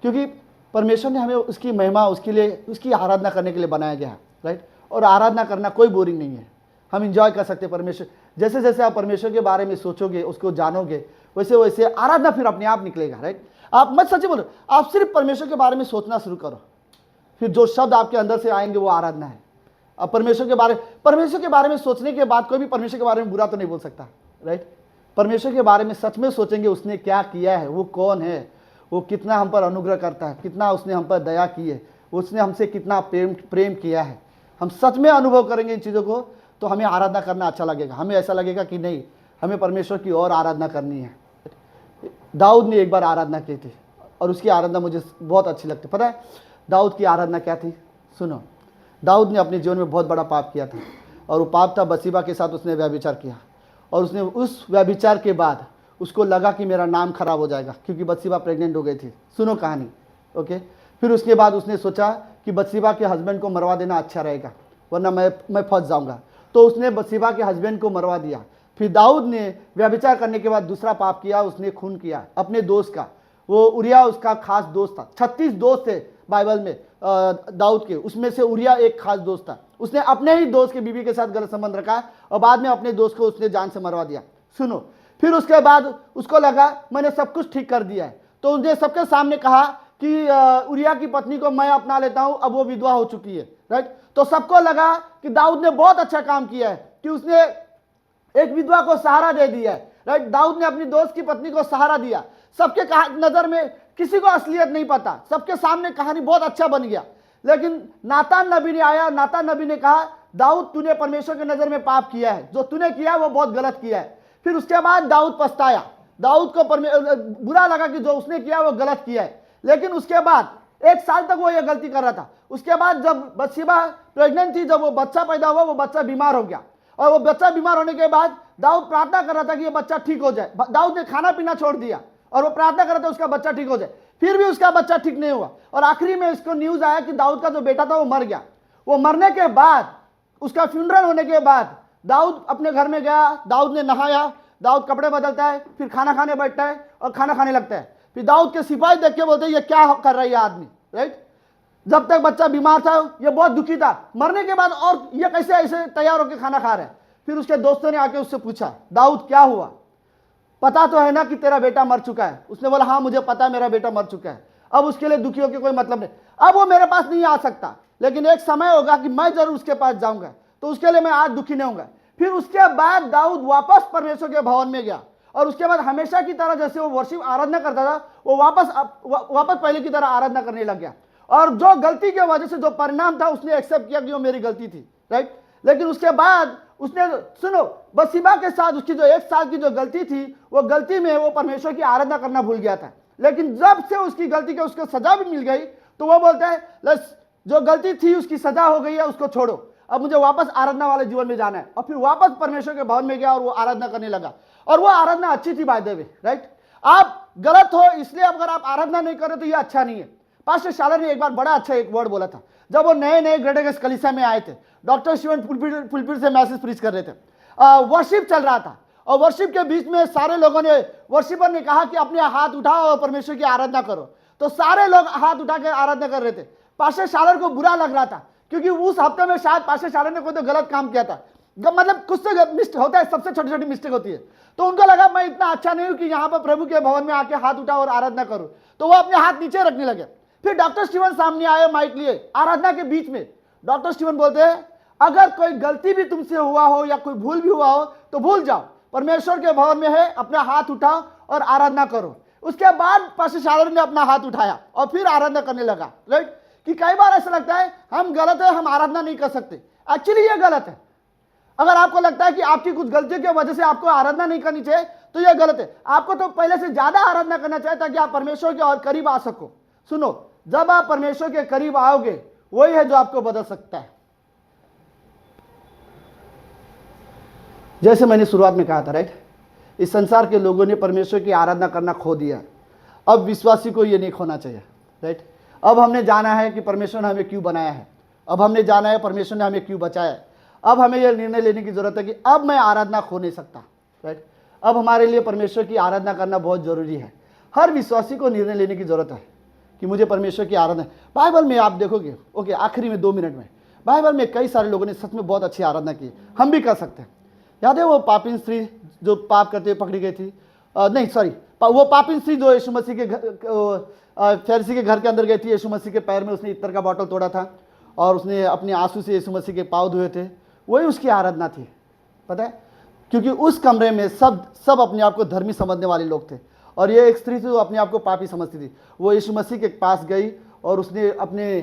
क्योंकि परमेश्वर ने हमें उसकी महिमा, उसके लिए, उसकी आराधना करने के लिए बनाया गया है, राइट। और आराधना करना कोई बोरिंग नहीं है, हम इंजॉय कर सकते हैं परमेश्वर। जैसे जैसे आप परमेश्वर के बारे में सोचोगे, उसको जानोगे, वैसे वैसे आराधना फिर अपने आप निकलेगा, राइट। आप मत सच्ची बोलो, आप सिर्फ परमेश्वर के बारे में सोचना शुरू करो, फिर जो शब्द आपके अंदर से आएंगे वो आराधना है। अब परमेश्वर के बारे में सोचने के बाद कोई भी परमेश्वर के बारे में बुरा तो नहीं बोल सकता, राइट। परमेश्वर के बारे में सच में सोचेंगे, उसने क्या किया है, वो कौन है, वो कितना हम पर अनुग्रह करता है, कितना उसने हम पर दया की है, उसने हमसे कितना प्रेम किया है, हम सच में अनुभव करेंगे इन चीज़ों को, तो हमें आराधना करना अच्छा लगेगा। हमें ऐसा लगेगा कि नहीं, हमें परमेश्वर की और आराधना करनी है। दाऊद ने एक बार आराधना की थी और उसकी आराधना मुझे बहुत अच्छी लगती। पता है, दाऊद की आराधना क्या थी? सुनो, दाऊद ने अपने जीवन में बहुत बड़ा पाप किया था, और वो पाप था बत्सिबा के साथ उसने व्यभिचार किया। और उसने उस व्यभिचार के बाद उसको लगा कि मेरा नाम खराब हो जाएगा, क्योंकि बत्सिबा प्रेग्नेंट हो गई थी। सुनो कहानी, ओके। फिर उसके बाद उसने सोचा कि बत्सिबा के हस्बैंड को मरवा देना अच्छा रहेगा, वरना मैं फंस जाऊंगा। तो उसने बत्सिबा के हस्बैंड को मरवा दिया। फिर दाऊद ने व्यभिचार करने के बाद दूसरा पाप किया, उसने खून किया अपने दोस्त का। वो उरिया उसका खास दोस्त था। 36 दोस्त थे बाइबल में दाऊद के, उसमें से उरिया एक खास दोस्त था। उसने अपने ही दोस्त की बीवी के साथ गलत संबंध रखा और बाद में अपने दोस्त को उसने जान से मरवा दिया। सुनो, फिर उसके बाद उसको लगा मैंने सब कुछ ठीक कर दिया है, तो उसने सबके सामने कहा कि उरिया की पत्नी को मैं अपना लेता हूं, अब वो विधवा हो चुकी है, राइट। तो सबको लगा कि दाऊद ने बहुत अच्छा काम किया है कि उसने एक विधवा को सहारा दे दिया है, राइट। दाऊद ने अपनी दोस्त की पत्नी को सहारा दिया। सबके नजर में किसी को असलियत नहीं पता, सबके सामने कहानी बहुत अच्छा बन गया। लेकिन नातान नबी ने आया, नातान नबी ने कहा दाऊद तूने परमेश्वर की नजर में पाप किया है, जो तूने किया वो बहुत गलत किया है। फिर उसके बाद दाऊद पछताया, दाऊद को बुरा लगा कि जो उसने किया वो गलत किया है। लेकिन उसके बाद 1 साल तक वो ये गलती कर रहा था। उसके बाद जब बत्सिबा प्रेग्नेंट थी, जब वो बच्चा पैदा हुआ, वो बच्चा बीमार हो गया। और वो बच्चा बीमार होने के बाद दाऊद प्रार्थना कर रहा था कि ये बच्चा ठीक हो जाए। दाऊद ने खाना पीना छोड़ दिया और वो प्रार्थना कर रहा था उसका बच्चा ठीक हो जाए। फिर भी उसका बच्चा ठीक नहीं हुआ, और आखिरी में इसको न्यूज आया कि दाऊद का जो बेटा था वो मर गया। वो मरने के बाद, उसका फ्यूनरल होने के बाद दाऊद अपने घर में गया, दाऊद ने नहाया, दाऊद कपड़े बदलता है, फिर खाना खाने बैठता है और खाना खाने लगता है। फिर दाऊद के सिपाही देख के बोलते हैं ये क्या कर रहा है ये आदमी, राइट। जब तक बच्चा बीमार था ये बहुत दुखी था, मरने के बाद और ये कैसे ऐसे तैयार होकर खाना खा रहा है। फिर उसके दोस्तों ने आके उससे पूछा दाऊद क्या हुआ, पता तो है ना कि तेरा बेटा मर चुका है? उसने बोला हाँ मुझे पता है मेरा बेटा मर चुका है, अब उसके लिए दुखी होकर कोई मतलब नहीं, अब वो मेरे पास नहीं आ सकता, लेकिन एक समय होगा कि मैं जरूर उसके पास जाऊंगा, तो उसके लिए मैं आज दुखी नहीं होऊंगा। फिर उसके बाद दाऊद वापस परमेश्वर के भवन में गया, और उसके बाद हमेशा की तरह जैसे वो वर्शिप आराधना करता था, वो वापस पहले की तरह आराधना करने लग गया। और जो गलती की वजह से जो परिणाम था उसने एक्सेप्ट किया कि वो मेरी गलती थी, राइट। लेकिन उसके बाद उसने, सुनो, बत्सिबा के साथ उसकी जो 1 साल की जो गलती थी, वो गलती में वो परमेश्वर की आराधना करना भूल गया था। लेकिन जब से उसकी गलती के उसको सजा भी मिल गई, तो वो बोलता है जो गलती थी उसकी सजा हो गई है, उसको छोड़ो, अब मुझे वापस आराधना वाले जीवन में जाना है। और फिर वापस परमेश्वर के भवन में गया और वो आराधना करने लगा, और वो आराधना अच्छी थी बाय द वे, राइट। आप गलत हो इसलिए अगर आप आराधना नहीं कर रहे तो ये अच्छा नहीं है। पास्टर शालर ने एक बार बड़ा अच्छा एक वर्ड बोला था, जब वो नए नए ग्रेटर कलीसिया में आए थे। डॉक्टर स्टीवन पुलपिट से मैसेज प्रीच कर रहे थे, वर्शिप चल रहा था, और वर्शिप के बीच में सारे लोगों ने, वर्शिपर ने कहा कि अपने हाथ उठाओ और परमेश्वर की आराधना करो। तो सारे लोग हाथ उठा कर आराधना कर रहे थे। पास्टर शालर को बुरा लग रहा था, क्योंकि उस हफ्ते में शायद पास्टर शालर ने कोई तो गलत काम किया था, मतलब कुछ तो मिस्टेक होता है, सबसे छोटी छोटी मिस्टेक होती है। तो उनको लगा मैं इतना अच्छा नहीं हूं कि यहाँ पर प्रभु के भवन में आके हाथ उठाओ और आराधना करूं, तो वो अपने हाथ नीचे रखने लगे। फिर डॉक्टर स्टीवन सामने आए माइक लिए आराधना के बीच में। डॉक्टर स्टीवन बोलते हैं अगर कोई गलती भी तुमसे हुआ हो या कोई भूल भी हुआ हो तो भूल जाओ, परमेश्वर के भवन में है, अपना हाथ उठाओ और आराधना करो। उसके बाद पास्टर शालर ने अपना हाथ उठाया और फिर आराधना करने लगा, राइट। कि कई बार ऐसा लगता है हम गलत है, हम आराधना नहीं कर सकते। एक्चुअली ये गलत है। अगर आपको लगता है कि आपकी कुछ गलतियों की वजह से आपको आराधना नहीं करनी चाहिए तो यह गलत है। आपको तो पहले से ज्यादा आराधना करना चाहिए ताकि आप परमेश्वर के और करीब आ सको। सुनो, जब आप परमेश्वर के करीब आओगे वही है जो आपको बदल सकता है। जैसे मैंने शुरुआत में कहा था, राइट, इस संसार के लोगों ने परमेश्वर की आराधना करना खो दिया। अब विश्वासी को ये नहीं खोना चाहिए, राइट। अब हमने जाना है कि परमेश्वर ने हमें क्यों बनाया है, अब हमने जाना है परमेश्वर ने हमें क्यों बचाया है। अब हमें यह निर्णय लेने की जरूरत है कि अब मैं आराधना खो नहीं सकता, राइट। अब हमारे लिए परमेश्वर की आराधना करना बहुत जरूरी है। हर विश्वासी को निर्णय लेने की जरूरत है कि मुझे परमेश्वर की आराधना। बाइबल में आप देखोगे, ओके, आखिरी में 2 मिनट में, बाइबल में कई सारे लोगों ने सच में बहुत अच्छी आराधना की, हम भी कर सकते हैं। याद है वो पापिन स्त्री जो पाप करते हुए पकड़ी गई थी, वो पापिन स्त्री जो यीशु मसीह के फरीसी के घर के अंदर गई थी। यीशु मसीह के पैर में उसने इत्र का बॉटल तोड़ा था और उसने अपने आंसू से यीशु मसीह के पाँव धोए थे। वही उसकी आराधना थी, पता है, क्योंकि उस कमरे में सब अपने आप को धर्मी समझने वाले लोग थे, और ये एक स्त्री थी जो अपने आप को पापी समझती थी। वो यीशु मसीह के पास गई और उसने अपने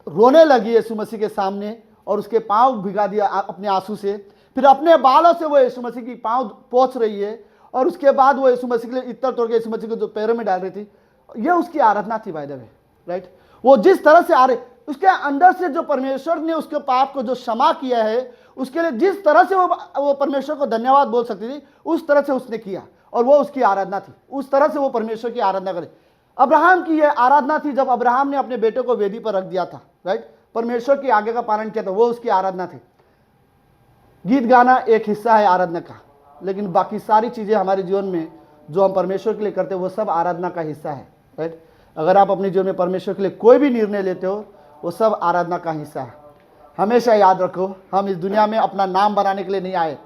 रोने लगी यीशु मसीह के सामने और उसके पाँव भिगा दिया अपने आंसू से। फिर अपने बालों से वो यीशु मसीह की पाँव पोंछ रही है, और उसके बाद वो यीशु मसीह के लिए इत्र तोड़ के यीशु मसीह को जो पैरों में डाल रही थी। ये उसकी आराधना थी बाय द वे, राइट। वो जिस तरह से आ रहे, उसके अंदर से जो परमेश्वर ने उसके पाप को जो क्षमा किया है, उसके लिए जिस तरह से वो परमेश्वर को धन्यवाद बोल सकती थी, उस तरह से उसने किया, और वो उसकी आराधना थी। उस तरह से वो परमेश्वर की आराधना करे। अब्राहम की यह आराधना थी, जब अब्राहम ने अपने बेटे को वेदी पर रख दिया था, राइट, परमेश्वर की आज्ञा का पालन किया था, वो उसकी आराधना थी। गीत गाना एक हिस्सा है आराधना का, लेकिन बाकी सारी चीज़ें हमारे जीवन में जो हम परमेश्वर के लिए करते हैं वो सब आराधना का हिस्सा है, राइट। अगर आप अपने जीवन में परमेश्वर के लिए कोई भी निर्णय लेते हो, वो सब आराधना का हिस्सा है। हमेशा याद रखो, हम इस दुनिया में अपना नाम बनाने के लिए नहीं आए,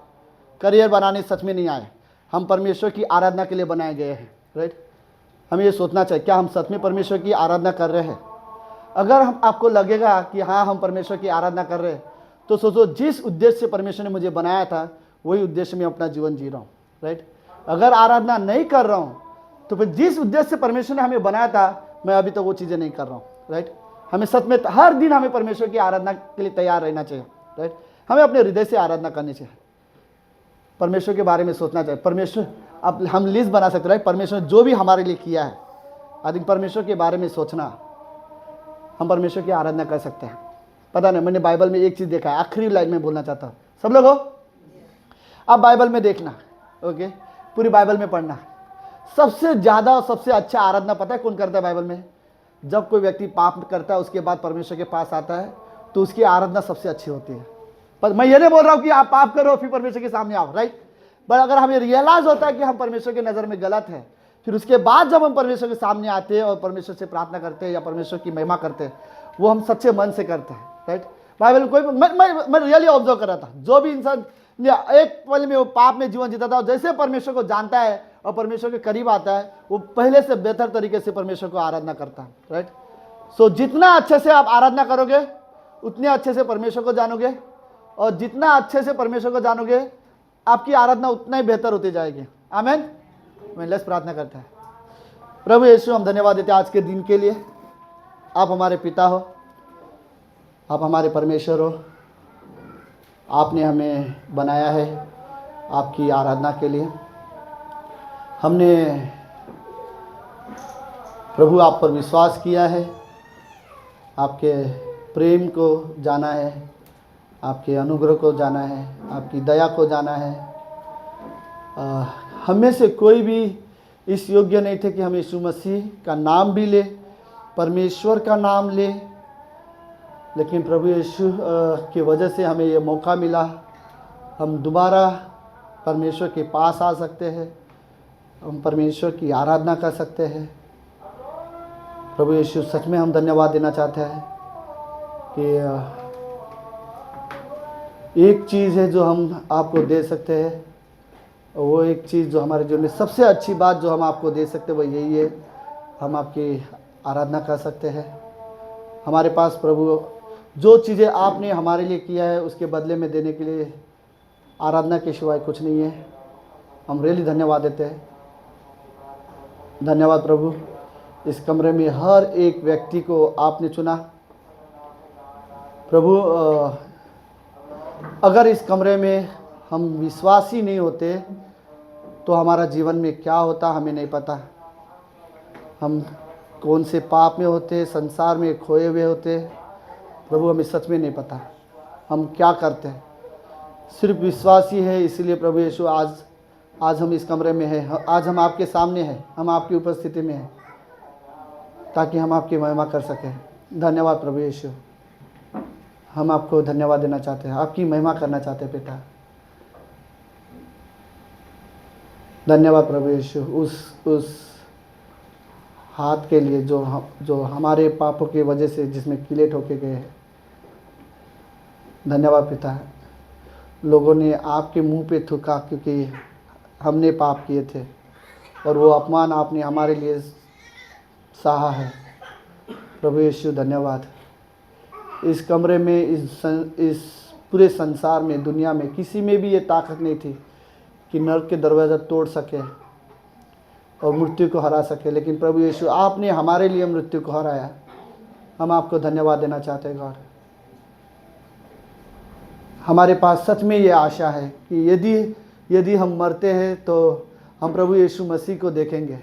करियर बनाने सच में नहीं आए, हम परमेश्वर की आराधना के लिए बनाए गए हैं, राइट। हमें ये सोचना चाहिए, क्या हम सच में परमेश्वर की आराधना कर रहे हैं? अगर हम आपको लगेगा कि हाँ हम परमेश्वर की आराधना कर रहे हैं, तो सोचो जिस उद्देश्य से परमेश्वर ने मुझे बनाया था वही उद्देश्य में अपना जीवन जी रहा हूँ, राइट। अगर आराधना नहीं कर रहा हूँ तो फिर जिस उद्देश्य से परमेश्वर ने हमें बनाया था मैं अभी तक वो चीज़ें नहीं कर रहा हूँ, राइट। हमें सच में हर दिन हमें परमेश्वर की आराधना के लिए तैयार रहना चाहिए, राइट। हमें अपने हृदय से आराधना करनी चाहिए, परमेश्वर के बारे में सोचना चाहिए। परमेश्वर, अब हम लिस्ट बना सकते हैं, राइट, परमेश्वर ने जो भी हमारे लिए किया है, आई थिंक परमेश्वर के बारे में सोचना, हम परमेश्वर की आराधना कर सकते हैं। पता नहीं, मैंने बाइबल में एक चीज़ देखा है, आखिरी लाइन में बोलना चाहता हूँ, सब लोग हो, आप बाइबल में देखना, ओके, पूरी बाइबल में पढ़ना। सबसे ज़्यादा और सबसे अच्छा आराधना पता है कौन करता है बाइबल में? जब कोई व्यक्ति पाप करता है उसके बाद परमेश्वर के पास आता है तो उसकी आराधना सबसे अच्छी होती है। पर मैं ये नहीं बोल रहा हूँ कि आप पाप करो फिर परमेश्वर के सामने आओ, राइट। पर अगर हमें रियलाइज होता है कि हम परमेश्वर की नज़र में गलत है, फिर उसके बाद जब हम परमेश्वर के सामने आते हैं और परमेश्वर से प्रार्थना करते हैं या परमेश्वर की महिमा करते हैं, वो हम सच्चे मन से करते हैं, राइट। बाइबल कोई मैं रियली ऑब्जर्व कर रहा था, जो भी इंसान एक पल में वो पाप में जीवन जीता था, जैसे परमेश्वर को जानता है और परमेश्वर के करीब आता है, वो पहले से बेहतर तरीके से परमेश्वर को आराधना करता है, राइट। सो जितना अच्छे से आप आराधना करोगे उतने अच्छे से परमेश्वर को जानोगे, और जितना अच्छे से परमेश्वर को जानोगे आपकी आराधना उतना ही बेहतर होती जाएगी। आमीन। मैं लेट्स प्रार्थना करते हैं। प्रभु यीशु, हम धन्यवाद देते हैं आज के दिन के लिए। आप हमारे पिता हो, आप हमारे परमेश्वर हो, आपने हमें बनाया है आपकी आराधना के लिए। हमने प्रभु आप पर विश्वास किया है, आपके प्रेम को जाना है, आपके अनुग्रह को जाना है, आपकी दया को जाना है। हम में से कोई भी इस योग्य नहीं थे कि हम यीशु मसीह का नाम भी ले, परमेश्वर का नाम ले, लेकिन प्रभु यीशु की वजह से हमें ये मौका मिला। हम दोबारा परमेश्वर के पास आ सकते हैं, हम परमेश्वर की आराधना कर सकते हैं। प्रभु यीशु, सच में हम धन्यवाद देना चाहते हैं कि एक चीज़ है जो हम आपको दे सकते हैं, वो एक चीज़ जो हमारे जीवन में सबसे अच्छी बात जो हम आपको दे सकते हैं वो यही है, हम आपकी आराधना कर सकते हैं। हमारे पास प्रभु जो चीज़ें आपने हमारे लिए किया है उसके बदले में देने के लिए आराधना के सिवाय कुछ नहीं है। हम रियली धन्यवाद देते हैं। धन्यवाद प्रभु, इस कमरे में हर एक व्यक्ति को आपने चुना। प्रभु, अगर इस कमरे में हम विश्वासी नहीं होते तो हमारा जीवन में क्या होता हमें नहीं पता। हम कौन से पाप में होते, संसार में खोए हुए होते, प्रभु हमें सच में नहीं पता हम क्या करते हैं। सिर्फ विश्वासी है, इसलिए प्रभु यीशु आज हम इस कमरे में हैं, आज हम आपके सामने हैं, हम आपकी उपस्थिति में हैं ताकि हम आपकी महिमा कर सकें। धन्यवाद प्रभु यीशु, हम आपको धन्यवाद देना चाहते हैं, आपकी महिमा करना चाहते हैं पिता। धन्यवाद प्रभु यीशु उस हाथ के लिए जो हमारे पापों की वजह से जिसमें कीले ठोके गए हैं। धन्यवाद पिता, लोगों ने आपके मुंह पे थूका क्योंकि हमने पाप किए थे और वो अपमान आपने हमारे लिए सहा है। प्रभु यीशु धन्यवाद। इस कमरे में, इस पूरे संसार में, दुनिया में किसी में भी ये ताकत नहीं थी कि नरक के दरवाज़ा तोड़ सके और मृत्यु को हरा सके, लेकिन प्रभु यीशु आपने हमारे लिए मृत्यु को हराया। हम आपको धन्यवाद देना चाहते हैं गॉड। हमारे पास सच में ये आशा है कि यदि हम मरते हैं तो हम प्रभु यीशु मसीह को देखेंगे।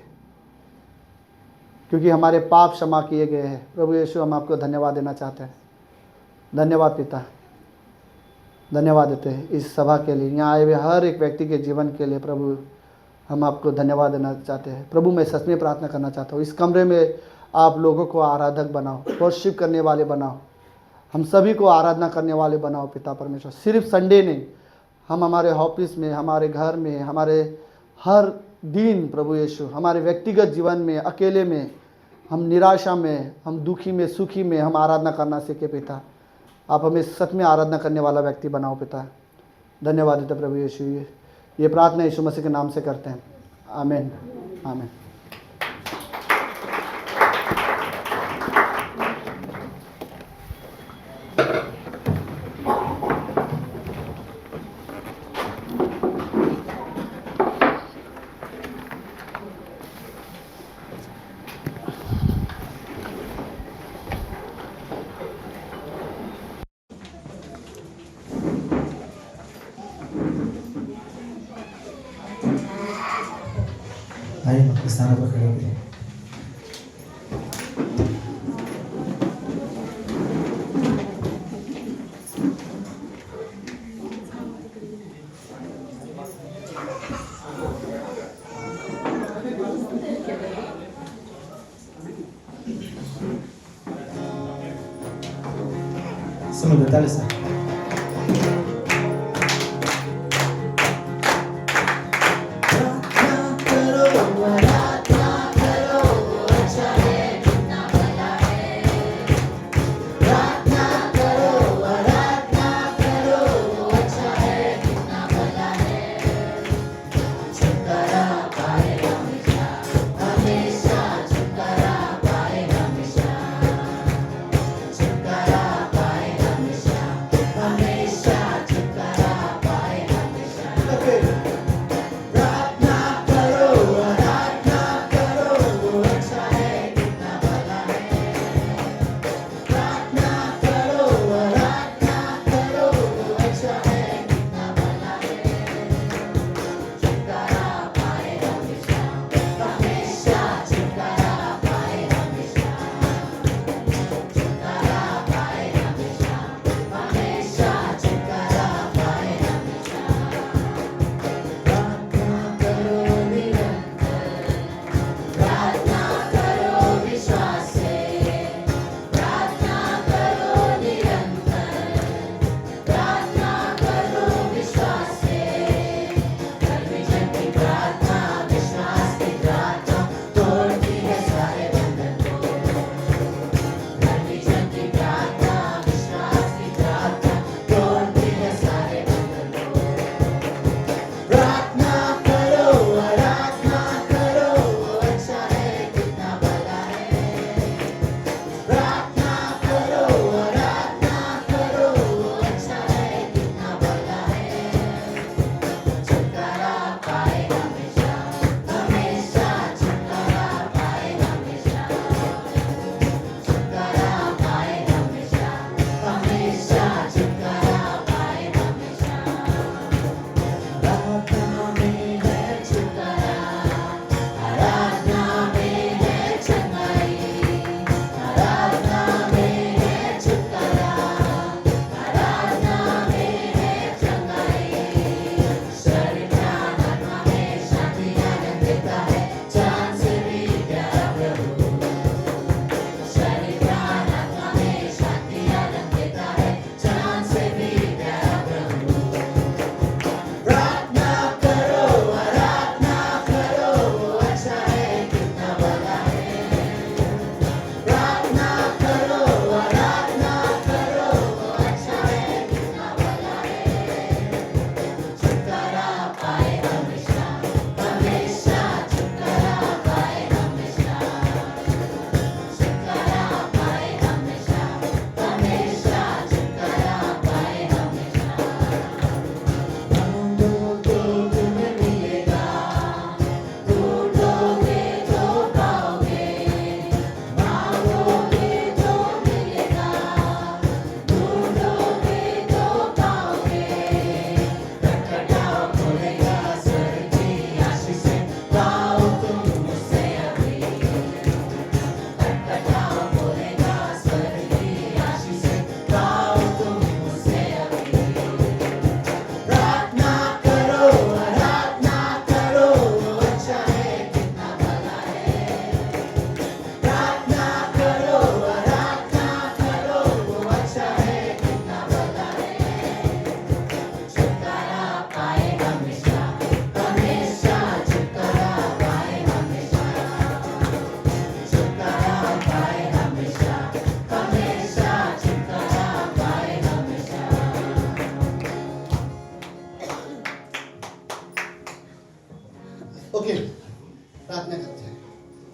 क्योंकि हमारे पाप क्षमा किए गए हैं। प्रभु यीशु, हम आपको धन्यवाद देना चाहते हैं। धन्यवाद पिता, धन्यवाद देते हैं इस सभा के लिए, यहाँ आए हुए हर एक व्यक्ति के जीवन के लिए। प्रभु हम आपको धन्यवाद देना चाहते हैं। प्रभु मैं सच में प्रार्थना करना चाहता हूँ, इस कमरे में आप लोगों को आराधक बनाओ, वर्शिप करने वाले बनाओ, हम सभी को आराधना करने वाले बनाओ पिता परमेश्वर। सिर्फ संडे नहीं, हम हमारे ऑफिस में, हमारे घर में, हमारे हर दिन प्रभु यीशु, हमारे व्यक्तिगत जीवन में, अकेले में, हम निराशा में, हम दुखी में, सुखी में हम आराधना करना सीखे पिता। आप हमें सच में आराधना करने वाला व्यक्ति बनाओ पिता। धन्यवाद देते प्रभु यीशु। ये प्रार्थना यीशु मसीह के नाम से करते हैं, आमीन आमीन। आइए अपने स्थान पर खड़े होते हैं। Segundo, dale esa.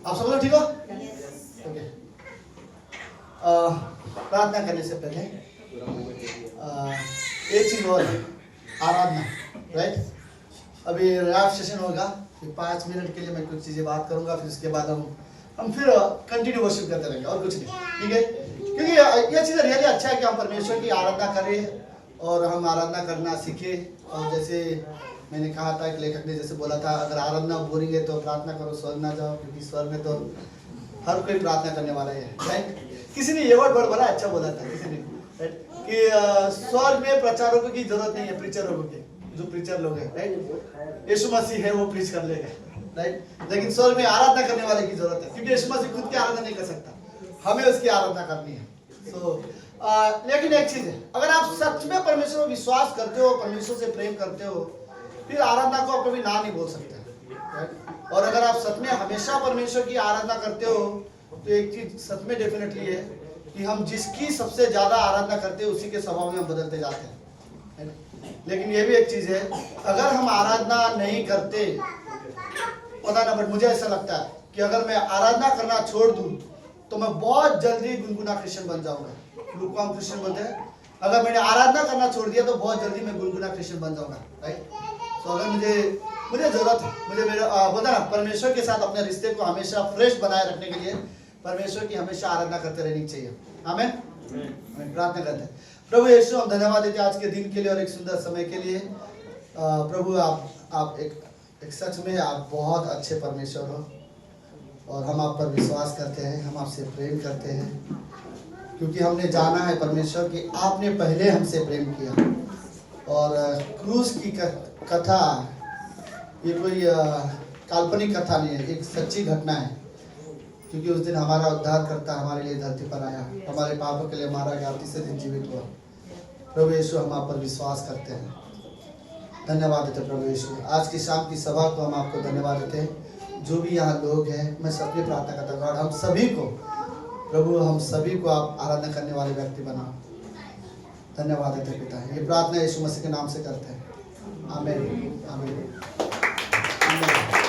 आप सब लोग ठीक हो? ओके। प्रार्थना करने से पहले एक चीज और है, आराधना, राइट? अभी रैप सेशन होगा, फिर 5 मिनट के लिए मैं कुछ चीजें बात करूंगा, फिर उसके बाद हम फिर कंटिन्यू वर्शिप करते रहेंगे और कुछ नहीं, ठीक है? क्योंकि यह चीज़ रियली अच्छा है कि हम परमेश्वर की आराधना करें और हम आराधना करना सीखें। और जैसे मैंने कहा था, एक लेखक ने जैसे बोला था, अगर आराधना बोरिंग है तो प्रार्थना करो, स्वर्ग ना जाओ, क्योंकि स्वर्ग में तो हर कोई प्रार्थना करने वाला है, राइट? किसी ने ये वर्ड बड़ा अच्छा बोला था, किसी ने, राइट, कि स्वर्ग में प्रचारकों की जरूरत नहीं है, प्रीचरों की, जो प्रीचर लोग हैं, राइट? यीशु मसीह है, वो प्रीच कर लेगा, राइट? लेकिन स्वर्ग में आराधना करने वाले की जरूरत है, क्योंकि यीशु मसीह खुद की आराधना नहीं कर सकता, हमें उसकी आराधना करनी है। लेकिन एक चीज है, अगर आप सच में परमेश्वर को विश्वास करते हो, परमेश्वर से प्रेम करते हो, फिर आराधना को आप कभी ना नहीं बोल सकते, राइट? और अगर आप सच में हमेशा परमेश्वर की आराधना करते हो, तो एक चीज सच में डेफिनेटली है कि हम जिसकी सबसे ज्यादा आराधना करते हैं उसी के स्वभाव में हम बदलते जाते हैं। लेकिन ये भी एक चीज है, अगर हम आराधना नहीं करते, पता ना, बट मुझे ऐसा लगता है कि अगर मैं आराधना करना छोड़ दूं तो मैं बहुत जल्दी गुनगुना क्रिश्चियन बन जाऊंगा। लुकवाम क्रिश्चियन बोलते हैं, अगर मैंने आराधना करना छोड़ दिया तो बहुत जल्दी मैं गुनगुना क्रिश्चियन बन जाऊंगा, राइट? तो अगर मुझे जरूरत है, मुझे मेरे बोलता ना, परमेश्वर के साथ अपने रिश्ते को हमेशा फ्रेश बनाए रखने के लिए परमेश्वर की हमेशा आराधना करते रहनी चाहिए। आमीन। प्रार्थना करते हैं। प्रभु यीशु, हम धन्यवाद देते हैं आज के दिन के लिए और एक सुंदर समय के लिए। प्रभु आप एक सच में आप बहुत अच्छे परमेश्वर हो और हम आप पर विश्वास करते हैं, हम आपसे प्रेम करते हैं, क्योंकि हमने जाना है परमेश्वर कि आपने पहले हमसे प्रेम किया। और क्रूस की कथा ये कोई काल्पनिक कथा नहीं है, एक सच्ची घटना है, क्योंकि उस दिन हमारा उद्धार करता हमारे लिए धरती पर आया, हमारे पापों के लिए मारा गया, तीसरे दिन जीवित हुआ। प्रभु यीशु, हम आप पर विश्वास करते हैं, धन्यवाद देते प्रभु यीशु। आज की शाम की सभा को हम आपको धन्यवाद देते हैं। जो भी यहाँ लोग हैं, मैं सबकी प्रार्थना करता हूँ, हम सभी को प्रभु, हम सभी को आप आराधना करने वाले व्यक्ति बनाओ। धन्यवाद देते पिता, ये प्रार्थना यीशु मसीह के नाम से करते हैं, आमीन, आमीन, आमीन।